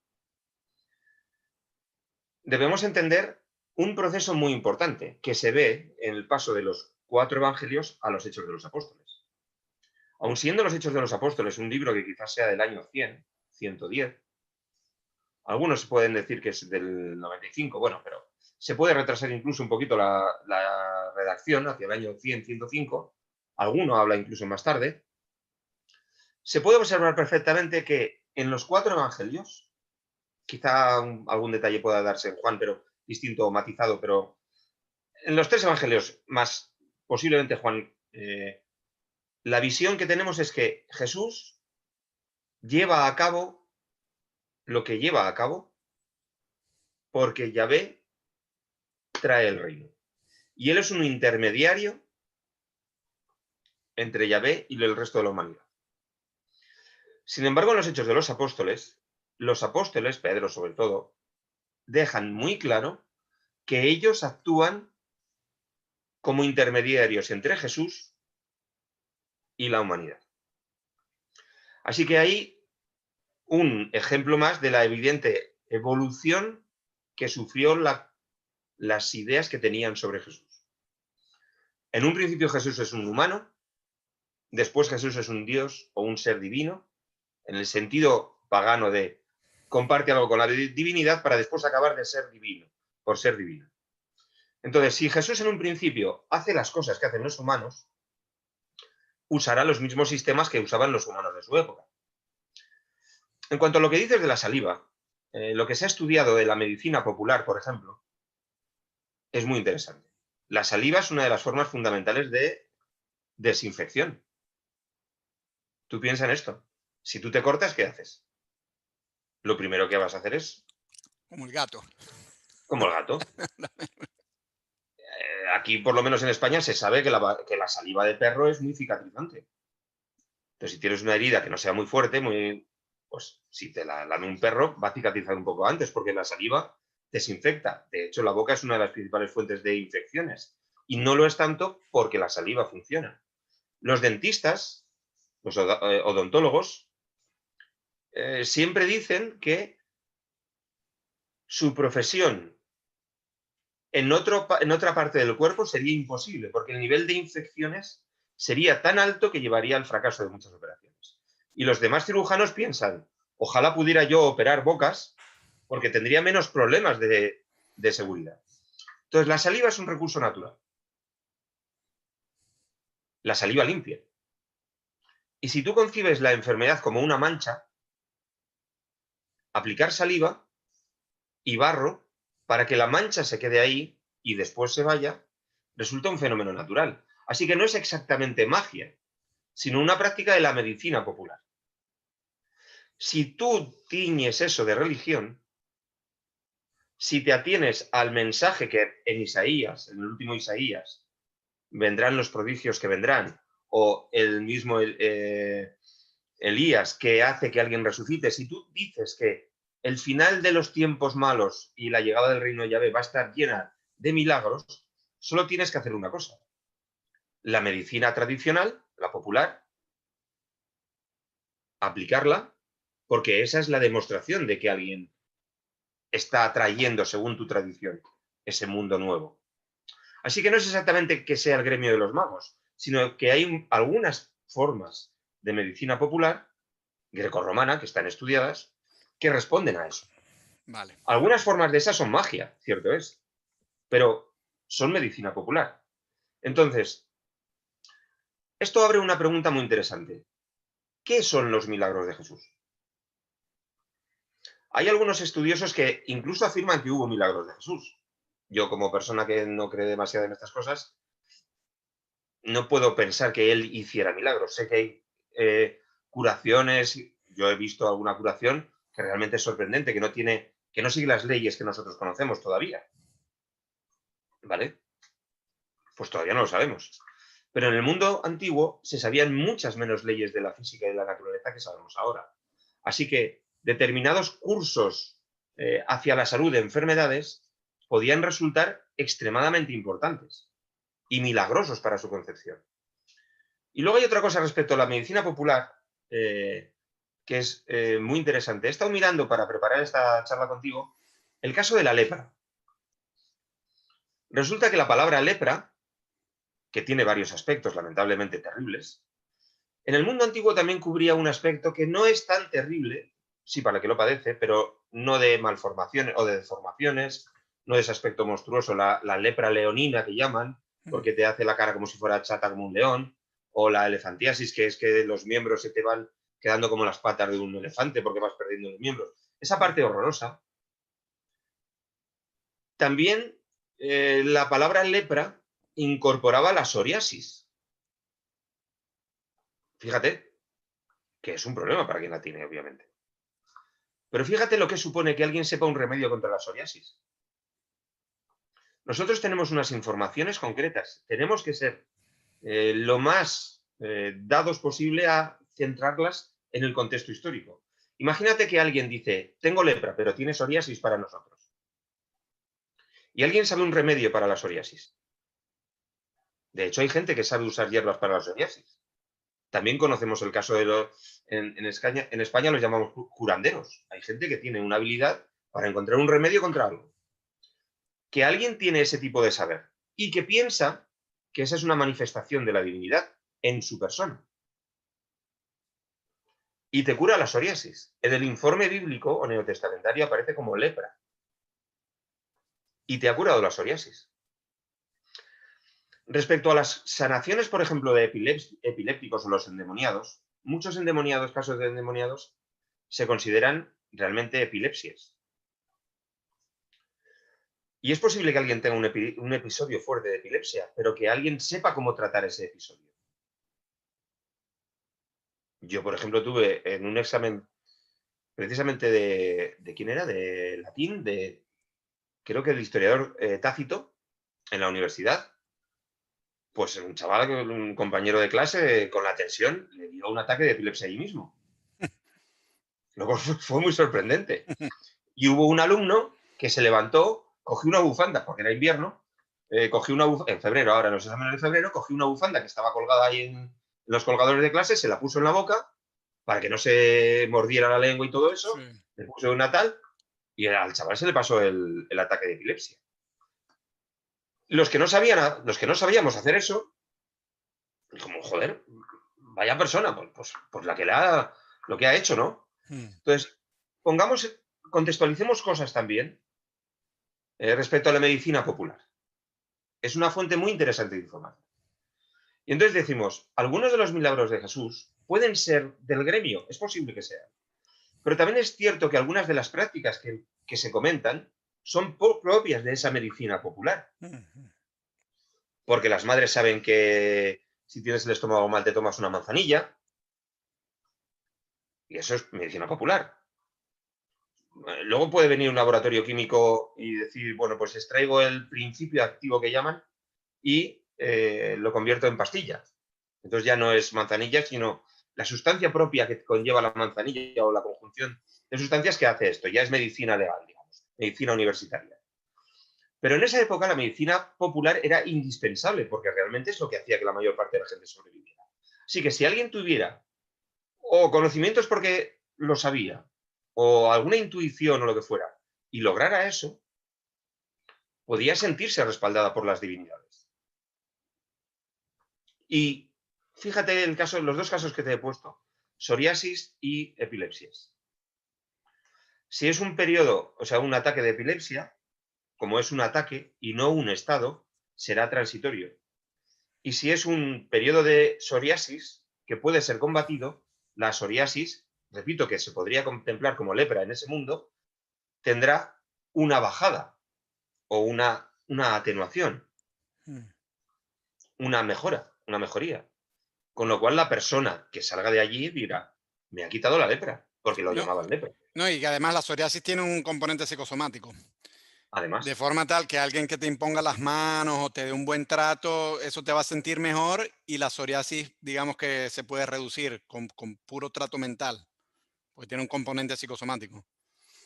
debemos entender un proceso muy importante que se ve en el paso de los cuatro evangelios a los Hechos de los Apóstoles. Aun siendo los Hechos de los Apóstoles un libro que quizás sea del año 100, 110, algunos pueden decir que es del 95, bueno, pero se puede retrasar incluso un poquito la redacción hacia el año 100, 105, alguno habla incluso más tarde, se puede observar perfectamente que en los cuatro evangelios, quizá algún detalle pueda darse en Juan, pero distinto o matizado, pero en los tres evangelios, más posiblemente Juan, la visión que tenemos es que Jesús lleva a cabo lo que lleva a cabo porque Yahvé trae el reino. Y él es un intermediario entre Yahvé y el resto de la humanidad. Sin embargo, en los Hechos de los apóstoles, Pedro sobre todo, dejan muy claro que ellos actúan como intermediarios entre Jesús y la humanidad. Así que hay un ejemplo más de la evidente evolución que sufrió las ideas que tenían sobre Jesús. En un principio Jesús es un humano, después Jesús es un Dios o un ser divino, en el sentido pagano de comparte algo con la divinidad para después acabar de ser divino, por ser divino. Entonces, si Jesús en un principio hace las cosas que hacen los humanos, usará los mismos sistemas que usaban los humanos de su época. En cuanto a lo que dices de la saliva, lo que se ha estudiado de la medicina popular, por ejemplo, es muy interesante. La saliva es una de las formas fundamentales de desinfección. Tú piensas en esto. Si tú te cortas, ¿qué haces? Lo primero que vas a hacer es Como el gato. como el gato. Aquí, por lo menos en España, se sabe que la saliva de perro es muy cicatrizante. Entonces, si tienes una herida que no sea muy fuerte, pues si te la lame un perro, va a cicatrizar un poco antes, porque la saliva desinfecta. De hecho, la boca es una de las principales fuentes de infecciones. Y no lo es tanto porque la saliva funciona. Los dentistas, los odontólogos, siempre dicen que su profesión en otra parte del cuerpo sería imposible, porque el nivel de infecciones sería tan alto que llevaría al fracaso de muchas operaciones. Y los demás cirujanos piensan, ojalá pudiera yo operar bocas, porque tendría menos problemas de seguridad. Entonces, la saliva es un recurso natural. La saliva limpia. Y si tú concibes la enfermedad como una mancha, aplicar saliva y barro para que la mancha se quede ahí y después se vaya, resulta un fenómeno natural. Así que no es exactamente magia, sino una práctica de la medicina popular. Si tú tiñes eso de religión, si te atienes al mensaje que en Isaías, en el último Isaías, vendrán los prodigios que vendrán, o el mismo Elías que hace que alguien resucite, si tú dices que el final de los tiempos malos y la llegada del reino de Yahvé va a estar llena de milagros, solo tienes que hacer una cosa. La medicina tradicional, la popular, aplicarla, porque esa es la demostración de que alguien está atrayendo, según tu tradición, ese mundo nuevo. Así que no es exactamente que sea el gremio de los magos, sino que hay algunas formas de medicina popular, grecorromana, que están estudiadas, que responden a eso. Vale. Algunas formas de esas son magia, cierto es, pero son medicina popular. Entonces, esto abre una pregunta muy interesante. ¿Qué son los milagros de Jesús? Hay algunos estudiosos que incluso afirman que hubo milagros de Jesús. Yo, como persona que no cree demasiado en estas cosas, no puedo pensar que él hiciera milagros. Sé que hay curaciones, yo he visto alguna curación que realmente es sorprendente, que no sigue las leyes que nosotros conocemos todavía. ¿Vale? Pues todavía no lo sabemos. Pero en el mundo antiguo se sabían muchas menos leyes de la física y de la naturaleza que sabemos ahora. Así que determinados cursos hacia la salud de enfermedades podían resultar extremadamente importantes y milagrosos para su concepción. Y luego hay otra cosa respecto a la medicina popular que es muy interesante. He estado mirando para preparar esta charla contigo el caso de la lepra. Resulta que la palabra lepra, que tiene varios aspectos lamentablemente terribles, en el mundo antiguo también cubría un aspecto que no es tan terrible, sí para el que lo padece, pero no de malformaciones o de deformaciones, no de ese aspecto monstruoso, la lepra leonina que llaman, porque te hace la cara como si fuera chata como un león, o la elefantiasis, que es que los miembros se te van quedando como las patas de un elefante porque vas perdiendo los miembros. Esa parte horrorosa. También la palabra lepra incorporaba la psoriasis. Fíjate que es un problema para quien la tiene, obviamente. Pero fíjate lo que supone que alguien sepa un remedio contra la psoriasis. Nosotros tenemos unas informaciones concretas. Tenemos que ser lo más dados posible a centrarlas en el contexto histórico. Imagínate que alguien dice, tengo lepra, pero tiene psoriasis para nosotros. Y alguien sabe un remedio para la psoriasis. De hecho, hay gente que sabe usar hierbas para la psoriasis. También conocemos el caso de en España los llamamos curanderos. Hay gente que tiene una habilidad para encontrar un remedio contra algo. Que alguien tiene ese tipo de saber y que piensa que esa es una manifestación de la divinidad en su persona. Y te cura la psoriasis. En el informe bíblico o neotestamentario aparece como lepra. Y te ha curado la psoriasis. Respecto a las sanaciones, por ejemplo, de epilépticos o los endemoniados, muchos endemoniados, casos de endemoniados, se consideran realmente epilepsias. Y es posible que alguien tenga un episodio fuerte de epilepsia, pero que alguien sepa cómo tratar ese episodio. Yo, por ejemplo, tuve en un examen precisamente de ¿quién era? De latín, creo que el historiador Tácito, en la universidad, pues un chaval, un compañero de clase, con la tensión, le dio un ataque de epilepsia allí mismo. Luego fue muy sorprendente. Y hubo un alumno que se levantó, cogió una bufanda, porque era invierno, cogió una bufanda, en febrero, ahora en los exámenes de febrero, cogió una bufanda que estaba colgada ahí en los colgadores de clase, se la puso en la boca para que no se mordiera la lengua y todo eso, Sí. le puso una tal, y al chaval se le pasó el ataque de epilepsia. Los que no sabíamos hacer eso, como, joder, vaya persona, pues la que lo que ha hecho, ¿no? Entonces, contextualicemos cosas también respecto a la medicina popular. Es una fuente muy interesante de información. Y entonces decimos, algunos de los milagros de Jesús pueden ser del gremio, es posible que sean. Pero también es cierto que algunas de las prácticas que que se comentan son propias de esa medicina popular. Porque las madres saben que si tienes el estómago mal te tomas una manzanilla. Y eso es medicina popular. Luego puede venir un laboratorio químico y decir, bueno, pues extraigo el principio activo que llaman y lo convierto en pastilla. Entonces ya no es manzanilla, sino la sustancia propia que conlleva la manzanilla o la conjunción de sustancias que hace esto. Ya es medicina legal, digamos, medicina universitaria. Pero en esa época la medicina popular era indispensable porque realmente es lo que hacía que la mayor parte de la gente sobreviviera. Así que si alguien tuviera o conocimientos porque lo sabía, o alguna intuición o lo que fuera, y lograra eso, podía sentirse respaldada por las divinidades. Y fíjate los dos casos que te he puesto, psoriasis y epilepsias. Si es un periodo, o sea, un ataque de epilepsia, como es un ataque y no un estado, será transitorio. Y si es un periodo de psoriasis que puede ser combatido, la psoriasis, repito que se podría contemplar como lepra en ese mundo, tendrá una bajada o una atenuación, una mejora, una mejoría. Con lo cual la persona que salga de allí dirá, me ha quitado la lepra, porque lo No, llamaban lepra. no, y que además la psoriasis tiene un componente psicosomático. De Además, forma tal que alguien que te imponga las manos o te dé un buen trato, eso te va a sentir mejor y la psoriasis, digamos que se puede reducir con puro trato mental, porque tiene un componente psicosomático.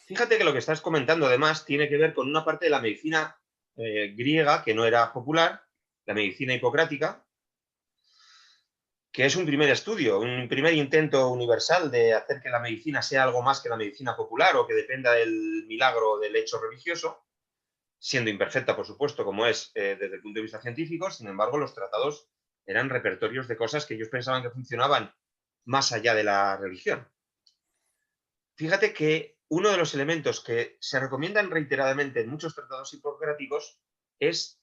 fíjate que lo que estás comentando además tiene que ver con una parte de la medicina griega que no era popular, la medicina hipocrática, que es un primer estudio, un primer intento universal de hacer que la medicina sea algo más que la medicina popular o que dependa del milagro o del hecho religioso, siendo imperfecta, por supuesto, como es desde el punto de vista científico. Sin embargo, los tratados eran repertorios de cosas que ellos pensaban que funcionaban más allá de la religión. Fíjate que uno de los elementos que se recomiendan reiteradamente en muchos tratados hipocráticos es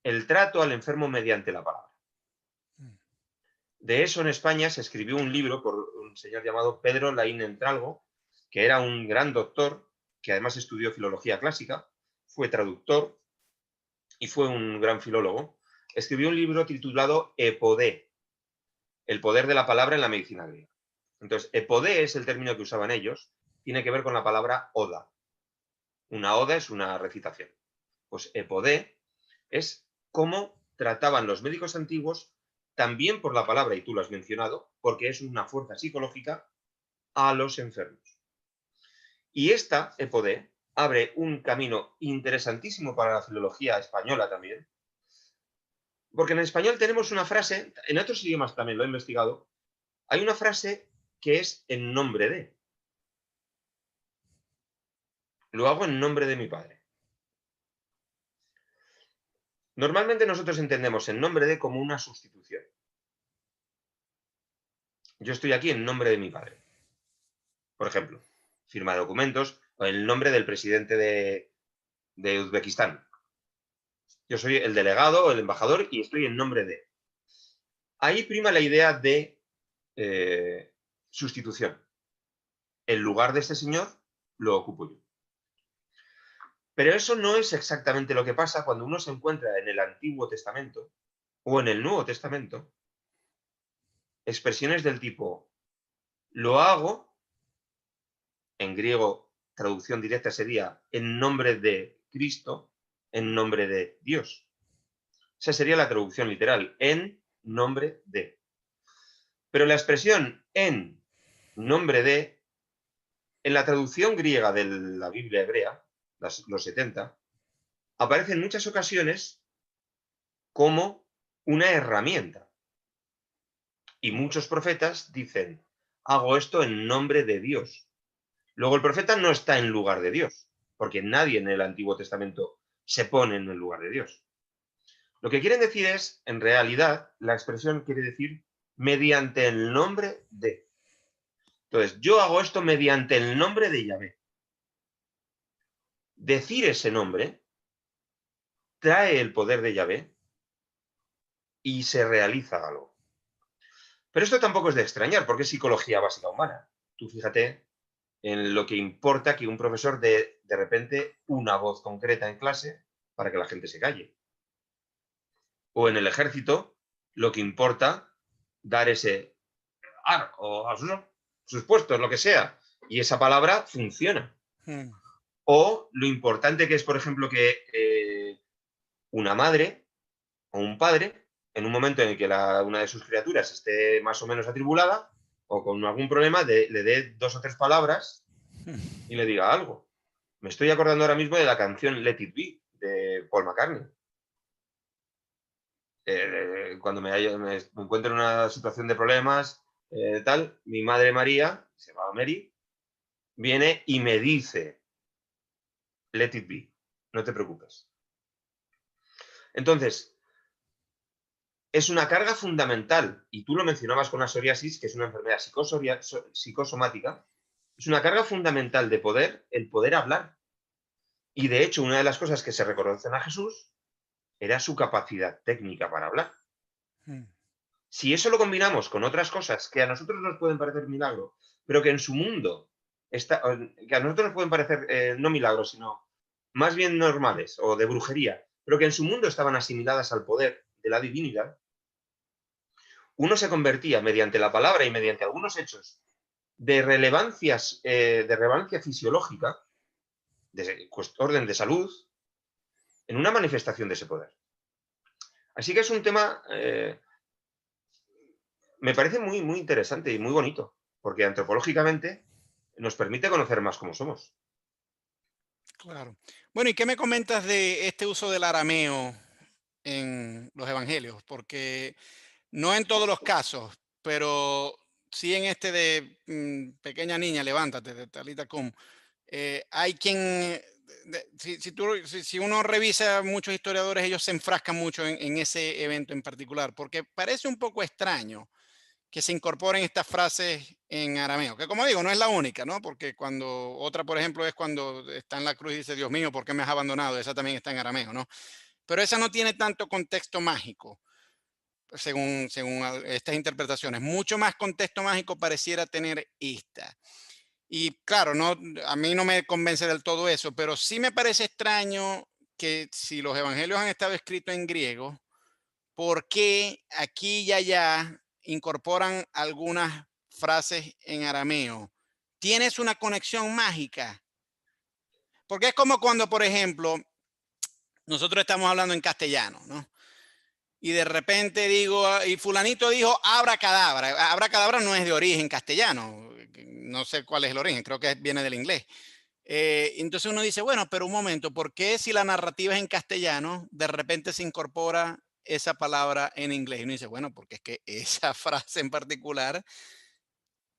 el trato al enfermo mediante la palabra. De eso en España se escribió un libro por un señor llamado Pedro Laín Entralgo, que era un gran doctor, que además estudió filología clásica, fue traductor y fue un gran filólogo. Escribió un libro titulado Epodé, el poder de la palabra en la medicina griega. Entonces, epodé es el término que usaban ellos, tiene que ver con la palabra oda. Una oda es una recitación. Pues epodé es cómo trataban los médicos antiguos, también por la palabra, y tú lo has mencionado, porque es una fuerza psicológica, a los enfermos. Y esta epodé abre un camino interesantísimo para la filología española también, porque en español tenemos una frase, en otros idiomas también lo he investigado, hay una frase que es en nombre de. Lo hago en nombre de mi padre. Normalmente nosotros entendemos en nombre de como una sustitución. Yo estoy aquí en nombre de mi padre. Por ejemplo, firma de documentos o el nombre del presidente de Uzbekistán. Yo soy el delegado o el embajador y estoy en nombre de. Ahí prima la idea de sustitución. El lugar de este señor lo ocupo yo. Pero eso no es exactamente lo que pasa cuando uno se encuentra en el Antiguo Testamento o en el Nuevo Testamento expresiones del tipo lo hago, en griego traducción directa sería en nombre de Cristo, en nombre de Dios. Esa sería la traducción literal, en nombre de. Pero la expresión en nombre de, en la traducción griega de la Biblia hebrea, los 70, aparece en muchas ocasiones como una herramienta. Y muchos profetas dicen, hago esto en nombre de Dios. Luego el profeta no está en lugar de Dios, porque nadie en el Antiguo Testamento se pone en el lugar de Dios. Lo que quieren decir es, en realidad, la expresión quiere decir mediante el nombre de. Entonces, yo hago esto mediante el nombre de Yahvé. Decir ese nombre trae el poder de Yahvé y se realiza algo. Pero esto tampoco es de extrañar, porque es psicología básica humana. Tú fíjate en lo que importa que un profesor dé de repente una voz concreta en clase para que la gente se calle. O en el ejército, lo que importa dar ese ar o a sus puestos, lo que sea, y esa palabra funciona. Mm. O lo importante que es, por ejemplo, que una madre o un padre, en un momento en el que una de sus criaturas esté más o menos atribulada o con algún problema, le dé 2 o 3 palabras y le diga algo. Me estoy acordando ahora mismo de la canción Let It Be de Paul McCartney. Cuando me encuentro en una situación de problemas, tal, mi madre María, se llama Mary, viene y me dice, Let It Be, no te preocupes. Entonces, es una carga fundamental, y tú lo mencionabas con la psoriasis, que es una enfermedad psicosomática, es una carga fundamental de el poder hablar. Y de hecho, una de las cosas que se reconocen a Jesús era su capacidad técnica para hablar. Mm. Si eso lo combinamos con otras cosas que a nosotros nos pueden parecer milagro, pero que en su mundo, que a nosotros nos pueden parecer no milagros, sino más bien normales o de brujería, pero que en su mundo estaban asimiladas al poder de la divinidad, uno se convertía mediante la palabra y mediante algunos hechos de relevancia fisiológica, de orden de salud, en una manifestación de ese poder. Así que es un tema, me parece muy, muy interesante y muy bonito, porque antropológicamente nos permite conocer más cómo somos. Claro. Bueno, ¿y qué me comentas de este uso del arameo en los evangelios? Porque no en todos los casos, pero sí en este de pequeña niña, levántate, de Talita Cum. Hay quien, si uno revisa muchos historiadores, ellos se enfrascan mucho en ese evento en particular, porque parece un poco extraño que se incorporen estas frases en arameo, que como digo, no es la única, ¿no? Porque cuando otra, por ejemplo, es cuando está en la cruz y dice, Dios mío, ¿por qué me has abandonado? Esa también está en arameo, ¿no? Pero esa no tiene tanto contexto mágico, según estas interpretaciones. Mucho más contexto mágico pareciera tener esta. Y claro, no, a mí no me convence del todo eso, pero sí me parece extraño que si los evangelios han estado escritos en griego, ¿por qué aquí y allá incorporan algunas frases en arameo? ¿Tienes una conexión mágica? Porque es como cuando, por ejemplo, nosotros estamos hablando en castellano, ¿no? Y de repente digo, y fulanito dijo abracadabra. Abracadabra no es de origen castellano, no sé cuál es el origen, creo que viene del inglés. Entonces uno dice, bueno, pero un momento, ¿por qué si la narrativa es en castellano, de repente se incorpora esa palabra en inglés? Y uno dice, bueno, porque es que esa frase en particular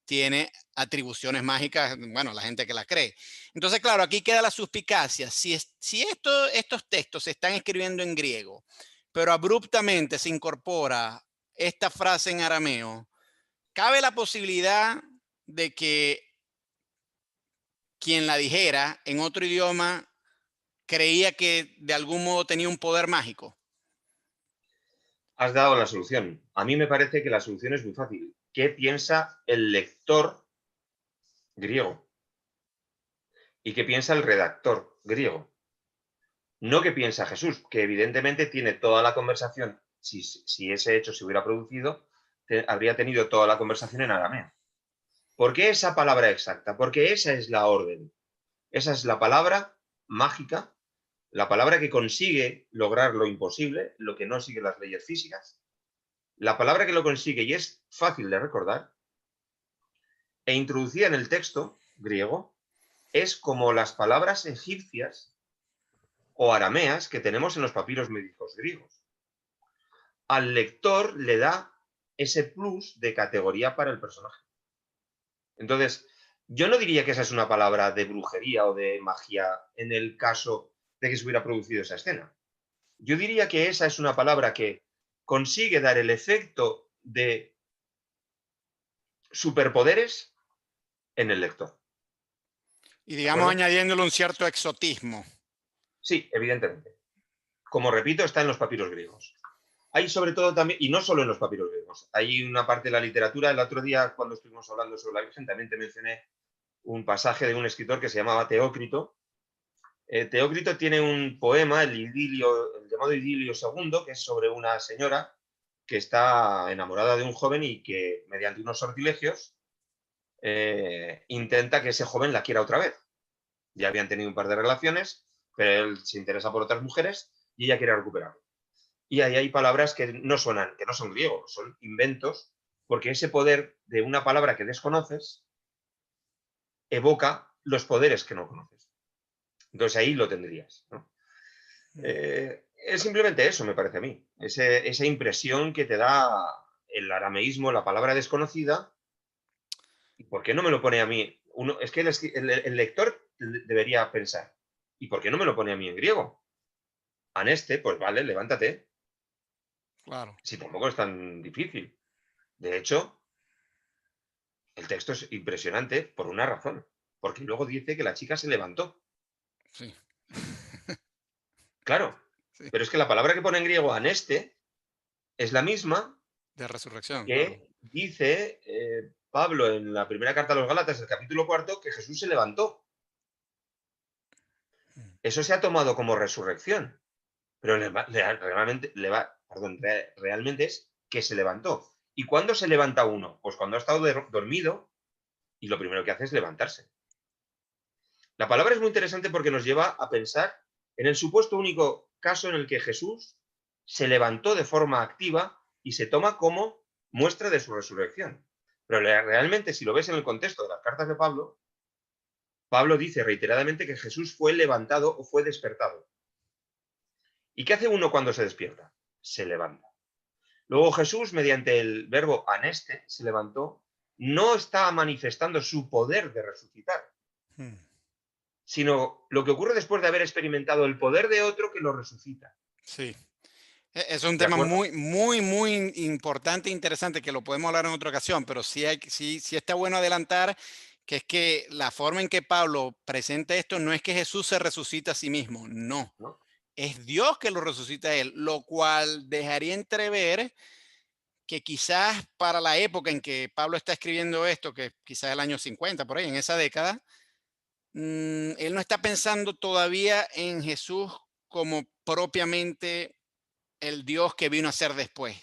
tiene atribuciones mágicas, bueno, la gente que la cree. Entonces, claro, aquí queda la suspicacia. Si estos textos se están escribiendo en griego, pero abruptamente se incorpora esta frase en arameo, cabe la posibilidad de que quien la dijera en otro idioma creía que de algún modo tenía un poder mágico. Has dado la solución. A mí me parece que la solución es muy fácil. ¿Qué piensa el lector griego? ¿Y qué piensa el redactor griego? No qué piensa Jesús, que evidentemente tiene toda la conversación, si ese hecho se hubiera producido, habría tenido toda la conversación en arameo. ¿Por qué esa palabra exacta? Porque esa es la orden. Esa es la palabra mágica, la palabra que consigue lograr lo imposible, lo que no sigue las leyes físicas, la palabra que lo consigue y es fácil de recordar, e introducida en el texto griego, es como las palabras egipcias o arameas que tenemos en los papiros médicos griegos. Al lector le da ese plus de categoría para el personaje. Entonces, yo no diría que esa es una palabra de brujería o de magia en el caso de que se hubiera producido esa escena. Yo diría que esa es una palabra que consigue dar el efecto de superpoderes en el lector. Y ¿De digamos acuerdo? añadiéndole un cierto exotismo. Sí, evidentemente. Como repito, está en los papiros griegos. Hay sobre todo también, y no solo en los papiros griegos, hay una parte de la literatura, el otro día cuando estuvimos hablando sobre la Virgen también te mencioné un pasaje de un escritor que se llamaba Teócrito. Teócrito tiene un poema, el llamado Idilio II, que es sobre una señora que está enamorada de un joven y que mediante unos sortilegios intenta que ese joven la quiera otra vez. Ya habían tenido un par de relaciones, pero él se interesa por otras mujeres y ella quiere recuperarlo. Y ahí hay palabras que no suenan, que no son griegos, son inventos, porque ese poder de una palabra que desconoces evoca los poderes que no conoces. Entonces ahí lo tendrías, ¿no? Es simplemente eso, me parece a mí. Esa impresión que te da el arameísmo, la palabra desconocida. ¿Y por qué no me lo pone a mí? Es que el lector debería pensar, ¿y por qué no me lo pone a mí en griego? Aneste, pues vale, levántate. Claro. Si tampoco es tan difícil. De hecho, el texto es impresionante por una razón. Porque luego dice que la chica se levantó. Sí. Claro. Sí. Pero es que la palabra que pone en griego aneste es la misma De resurrección, claro. que dice Pablo en la primera carta a los Gálatas, el capítulo 4, que Jesús se levantó. Eso se ha tomado como resurrección, pero realmente es que se levantó. ¿Y cuándo se levanta uno? Pues cuando ha estado dormido y lo primero que hace es levantarse. La palabra es muy interesante porque nos lleva a pensar en el supuesto único caso en el que Jesús se levantó de forma activa y se toma como muestra de su resurrección. Pero realmente, si lo ves en el contexto de las cartas de Pablo, Pablo dice reiteradamente que Jesús fue levantado o fue despertado. ¿Y qué hace uno cuando se despierta? Se levanta. Luego Jesús, mediante el verbo aneste, se levantó, no está manifestando su poder de resucitar, Hmm. sino lo que ocurre después de haber experimentado el poder de otro que lo resucita. Sí. Es un ¿De tema acuerdo? muy, muy, muy importante e interesante que lo podemos hablar en otra ocasión, pero sí está bueno adelantar que es que la forma en que Pablo presenta esto no es que Jesús se resucita a sí mismo, no, ¿No? es Dios que lo resucita a él, lo cual dejaría entrever que quizás para la época en que Pablo está escribiendo esto, que quizás el año 50, por ahí, en esa década, él no está pensando todavía en Jesús como propiamente el Dios que vino a ser después,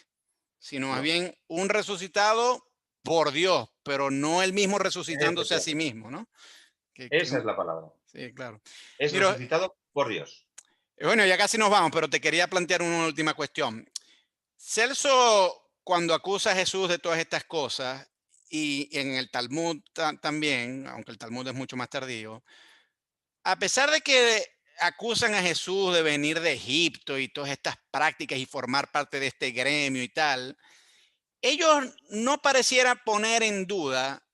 sino más ¿No? bien un resucitado por Dios, pero no el mismo resucitándose a sí Efectivamente. mismo, ¿no? Esa es la palabra. Sí, claro. Es Mira, resucitado por Dios. bueno, ya casi nos vamos, pero te quería plantear una última cuestión. Celso, cuando acusa a Jesús de todas estas cosas, y en el Talmud también, aunque el Talmud es mucho más tardío, a pesar de que acusan a Jesús de venir de Egipto y todas estas prácticas y formar parte de este gremio y tal, ellos no parecieran poner en duda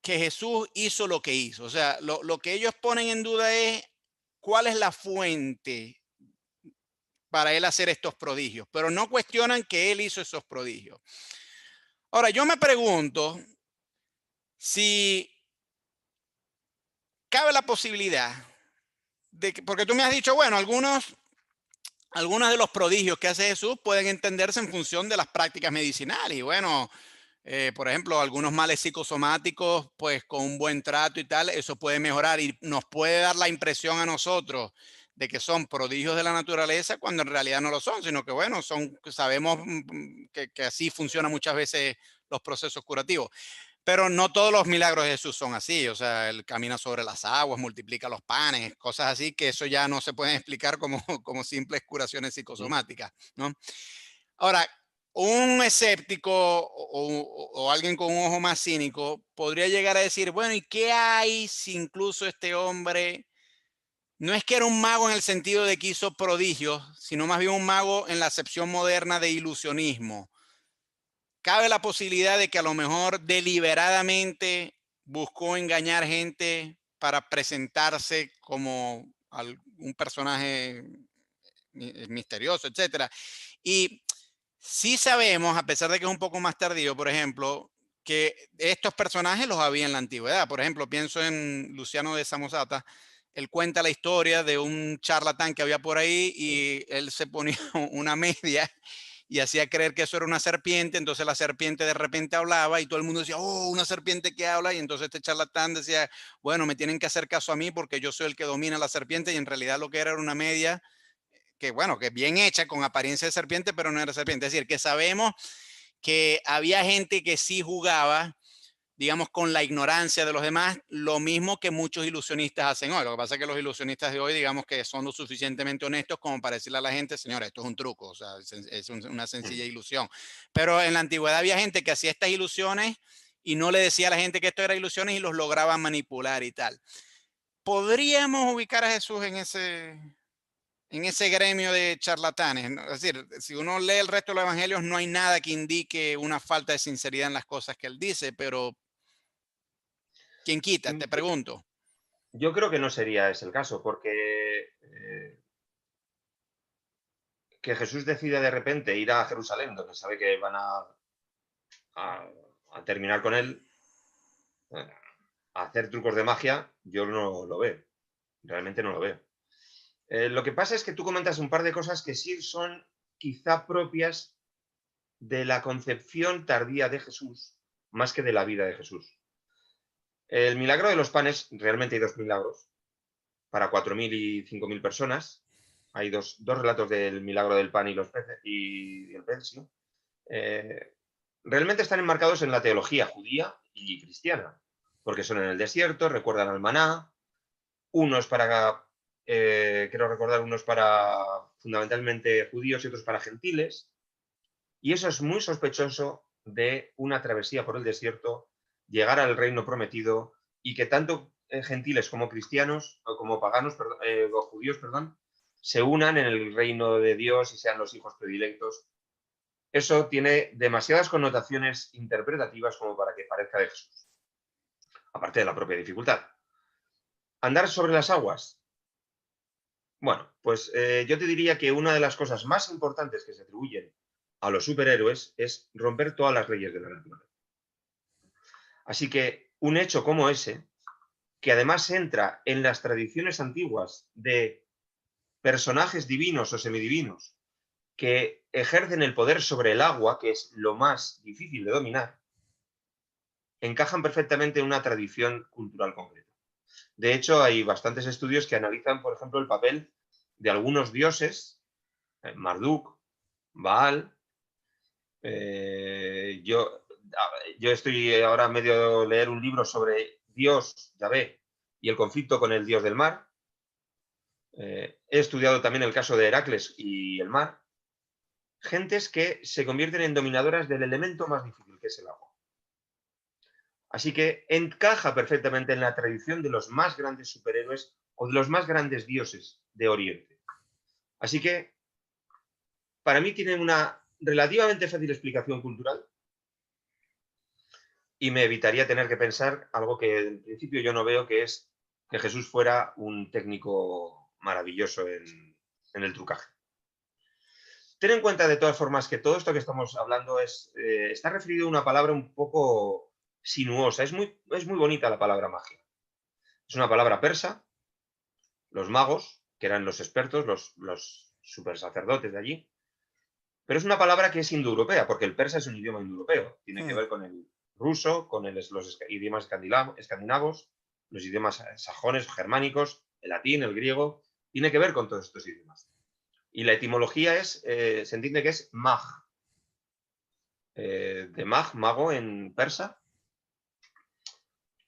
que Jesús hizo lo que hizo. O sea, lo que ellos ponen en duda es cuál es la fuente para él hacer estos prodigios, pero no cuestionan que él hizo esos prodigios. Ahora, yo me pregunto si cabe la posibilidad de que, porque tú me has dicho, bueno, algunos de los prodigios que hace Jesús pueden entenderse en función de las prácticas medicinales. Y bueno, por ejemplo, algunos males psicosomáticos, pues con un buen trato y tal, eso puede mejorar y nos puede dar la impresión a nosotros de que son prodigios de la naturaleza cuando en realidad no lo son, sino que bueno, sabemos que así funcionan muchas veces los procesos curativos. Pero no todos los milagros de Jesús son así, o sea, él camina sobre las aguas, multiplica los panes, cosas así que eso ya no se pueden explicar como, como simples curaciones ¿Mm? psicosomáticas, ¿no? Ahora, un escéptico o alguien con un ojo más cínico podría llegar a decir, bueno, ¿y qué hay si incluso este hombre no es que era un mago en el sentido de que hizo prodigios, sino más bien un mago en la acepción moderna de ilusionismo? Cabe la posibilidad de que a lo mejor deliberadamente buscó engañar gente para presentarse como un personaje misterioso, etcétera. Y sí sabemos, a pesar de que es un poco más tardío, por ejemplo, que estos personajes los había en la antigüedad. Por ejemplo, pienso en Luciano de Samosata. Él cuenta la historia de un charlatán que había por ahí ¿Sí? y él se ponía una media y hacía creer que eso era una serpiente, entonces la serpiente de repente hablaba y todo el mundo decía, oh, una serpiente que habla, y entonces este charlatán decía, bueno, me tienen que hacer caso a mí porque yo soy el que domina la serpiente, y en realidad lo que era una media que, bueno, que bien hecha, con apariencia de serpiente, pero no era serpiente. Es decir, que sabemos que había gente que sí jugaba, digamos, con la ignorancia de los demás, lo mismo que muchos ilusionistas hacen hoy. Lo que pasa es que los ilusionistas de hoy, digamos que son lo suficientemente honestos como para decirle a la gente, señora, esto es un truco, o sea, es una sencilla Mm. ilusión. Pero en la antigüedad había gente que hacía estas ilusiones y no le decía a la gente que esto era ilusiones y los lograba manipular y tal. ¿Podríamos ubicar a Jesús en ese gremio de charlatanes? ¿No? Es decir, si uno lee el resto de los evangelios, no hay nada que indique una falta de sinceridad en las cosas que él dice, pero ¿quién quita? Mm, Te pregunto. Yo creo que no sería ese el caso, porque que Jesús decida de repente ir a Jerusalén, donde sabe que van a- a terminar con él, eh, a hacer trucos de magia, yo no lo veo. Realmente no lo veo. Lo que pasa es que tú comentas un par de cosas que sí son quizá propias de la concepción tardía de Jesús, más que de la vida de Jesús. El milagro de los panes, realmente hay dos milagros, para 4.000 y 5.000 personas. Hay dos relatos del milagro del pan y los peces y el pez, ¿sí? Eh, realmente están enmarcados en la teología judía y cristiana, porque son en el desierto, recuerdan al maná, unos para, quiero recordar, unos para fundamentalmente judíos y otros para gentiles, y eso es muy sospechoso de una travesía por el desierto, llegar al reino prometido y que tanto gentiles como cristianos, o como paganos, o judíos, perdón, se unan en el reino de Dios y sean los hijos predilectos. Eso tiene demasiadas connotaciones interpretativas como para que parezca de Jesús, aparte de la propia dificultad. Andar sobre las aguas. Bueno, pues yo te diría que una de las cosas más importantes que se atribuyen a los superhéroes es romper todas las leyes de la naturaleza. Así que un hecho como ese, que además entra en las tradiciones antiguas de personajes divinos o semidivinos que ejercen el poder sobre el agua, que es lo más difícil de dominar, encajan perfectamente en una tradición cultural concreta. De hecho, hay bastantes estudios que analizan, por ejemplo, el papel de algunos dioses, Marduk, Baal. Yo estoy ahora medio de leer un libro sobre Dios, Yahvé, y el conflicto con el dios del mar. He estudiado también el caso de Heracles y el mar. Gentes que se convierten en dominadoras del elemento más difícil, que es el agua. Así que encaja perfectamente en la tradición de los más grandes superhéroes o de los más grandes dioses de Oriente. Así que, para mí, tiene una relativamente fácil explicación cultural y me evitaría tener que pensar algo que en principio yo no veo, que es que Jesús fuera un técnico maravilloso en el trucaje. Ten en cuenta de todas formas que todo esto que estamos hablando está referido a una palabra un poco sinuosa. Es muy bonita la palabra magia. Es una palabra persa. Los magos, que eran los expertos, los super sacerdotes de allí. Pero es una palabra que es indoeuropea, porque el persa es un idioma indoeuropeo. Tiene que Hmm. ver con el ruso, con los idiomas escandinavos, los idiomas sajones, germánicos, el latín, el griego. Tiene que ver con todos estos idiomas. Y la etimología se entiende que es mag, de mag, mago en persa.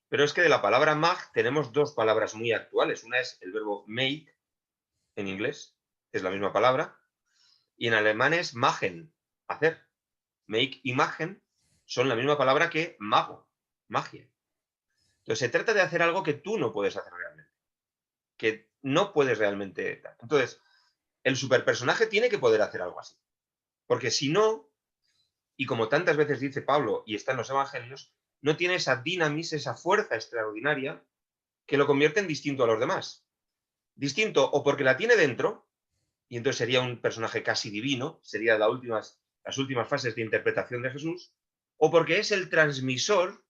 Pero es que de la palabra mag tenemos dos palabras muy actuales. Una es el verbo make, en inglés, que es la misma palabra, y en alemán es machen, hacer. Make y magen son la misma palabra que mago, magia. Entonces se trata de hacer algo que tú no puedes hacer realmente, que no puedes realmente. Entonces, el superpersonaje tiene que poder hacer algo así. Porque si no, y como tantas veces dice Pablo y está en los evangelios, no tiene esa dinamis, esa fuerza extraordinaria que lo convierte en distinto a los demás. Distinto o porque la tiene dentro, y entonces sería un personaje casi divino, sería las últimas fases de interpretación de Jesús, o porque es el transmisor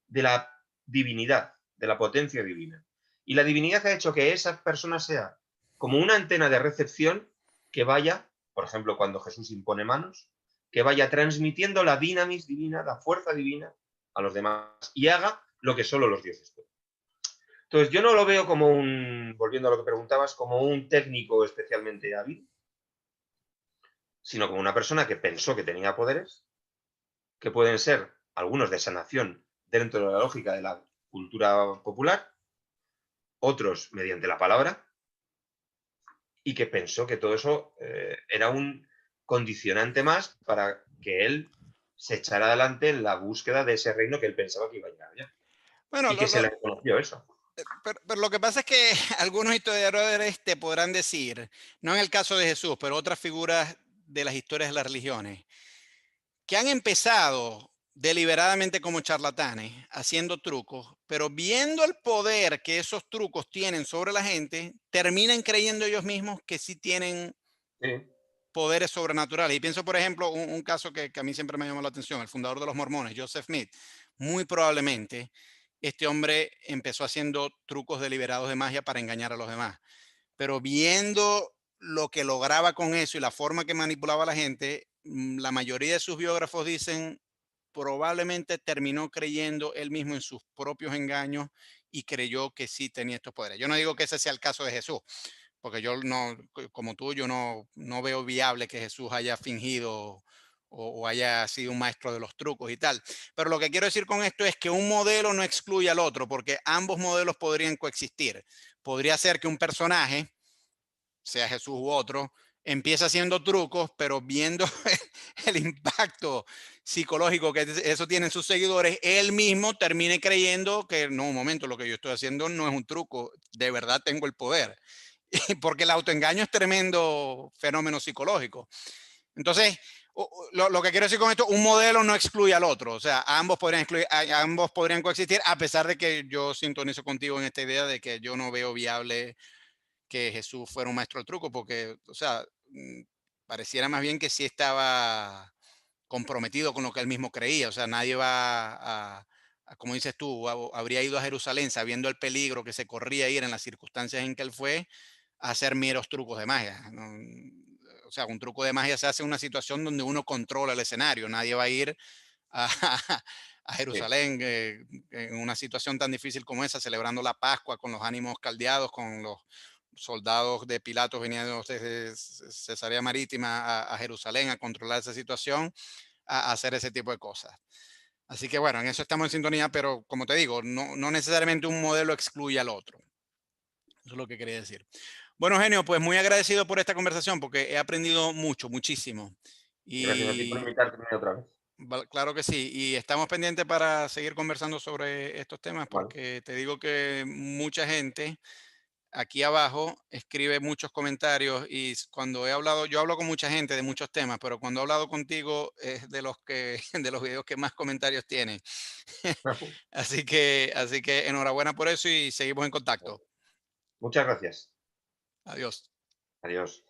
de la divinidad, de la potencia divina. Y la divinidad ha hecho que esa persona sea como una antena de recepción que vaya, por ejemplo, cuando Jesús impone manos, que vaya transmitiendo la dinamis divina, la fuerza divina a los demás y haga lo que solo los dioses pueden. Entonces, yo no lo veo como volviendo a lo que preguntabas, como un técnico especialmente hábil, sino como una persona que pensó que tenía poderes, que pueden ser algunos de sanación dentro de la lógica de la cultura popular, otros mediante la palabra, y que pensó que todo eso era un condicionante más para que él se echara adelante en la búsqueda de ese reino que él pensaba que iba a llegar ya. Bueno, Y que se le reconoció eso. pero lo que pasa es que algunos historiadores te podrán decir, no en el caso de Jesús, pero otras figuras de las historias de las religiones, que han empezado deliberadamente como charlatanes, haciendo trucos, pero viendo el poder que esos trucos tienen sobre la gente, terminan creyendo ellos mismos que sí tienen Sí, poderes sobrenaturales. Y pienso, por ejemplo, un caso que a mí siempre me llamó la atención, el fundador de los mormones, Joseph Smith. Muy probablemente este hombre empezó haciendo trucos deliberados de magia para engañar a los demás, pero viendo lo que lograba con eso y la forma que manipulaba a la gente, la mayoría de sus biógrafos dicen probablemente terminó creyendo él mismo en sus propios engaños y creyó que sí tenía estos poderes. Yo no digo que ese sea el caso de Jesús, porque yo no, como tú, yo no veo viable que Jesús haya fingido o haya sido un maestro de los trucos y tal. Pero lo que quiero decir con esto es que un modelo no excluye al otro, porque ambos modelos podrían coexistir. Podría ser que un personaje, sea Jesús u otro, empieza haciendo trucos, pero viendo el impacto psicológico que eso tiene en sus seguidores, él mismo termine creyendo que no, un momento, lo que yo estoy haciendo no es un truco, de verdad tengo el poder. Porque el autoengaño es tremendo fenómeno psicológico. Entonces, lo que quiero decir con esto, un modelo no excluye al otro, o sea, ambos podrían coexistir, a pesar de que yo sintonizo contigo en esta idea de que yo no veo viable que Jesús fuera un maestro del truco, porque, o sea, pareciera más bien que sí estaba comprometido con lo que él mismo creía, o sea, nadie va como dices tú, habría ido a Jerusalén sabiendo el peligro que se corría ir en las circunstancias en que él fue a hacer meros trucos de magia. O sea, un truco de magia se hace en una situación donde uno controla el escenario, nadie va a ir a, a sí, Jerusalén en una situación tan difícil como esa, celebrando la Pascua con los ánimos caldeados, con los soldados de Pilatos viniendo desde Cesarea Marítima a Jerusalén a controlar esa situación, a hacer ese tipo de cosas. Así que bueno, en eso estamos en sintonía, pero como te digo, no necesariamente un modelo excluye al otro. Eso es lo que quería decir. Bueno, Genio, pues muy agradecido por esta conversación porque he aprendido mucho, muchísimo. gracias a ti por Y invitarme otra vez. claro que sí. Y estamos pendientes para seguir conversando sobre estos temas Vale, porque te digo que mucha gente aquí abajo escribe muchos comentarios y cuando he hablado, yo hablo con mucha gente de muchos temas, pero cuando he hablado contigo es de los que, de los videos que más comentarios tienen. Así que enhorabuena por eso y seguimos en contacto. muchas gracias. Adiós. Adiós.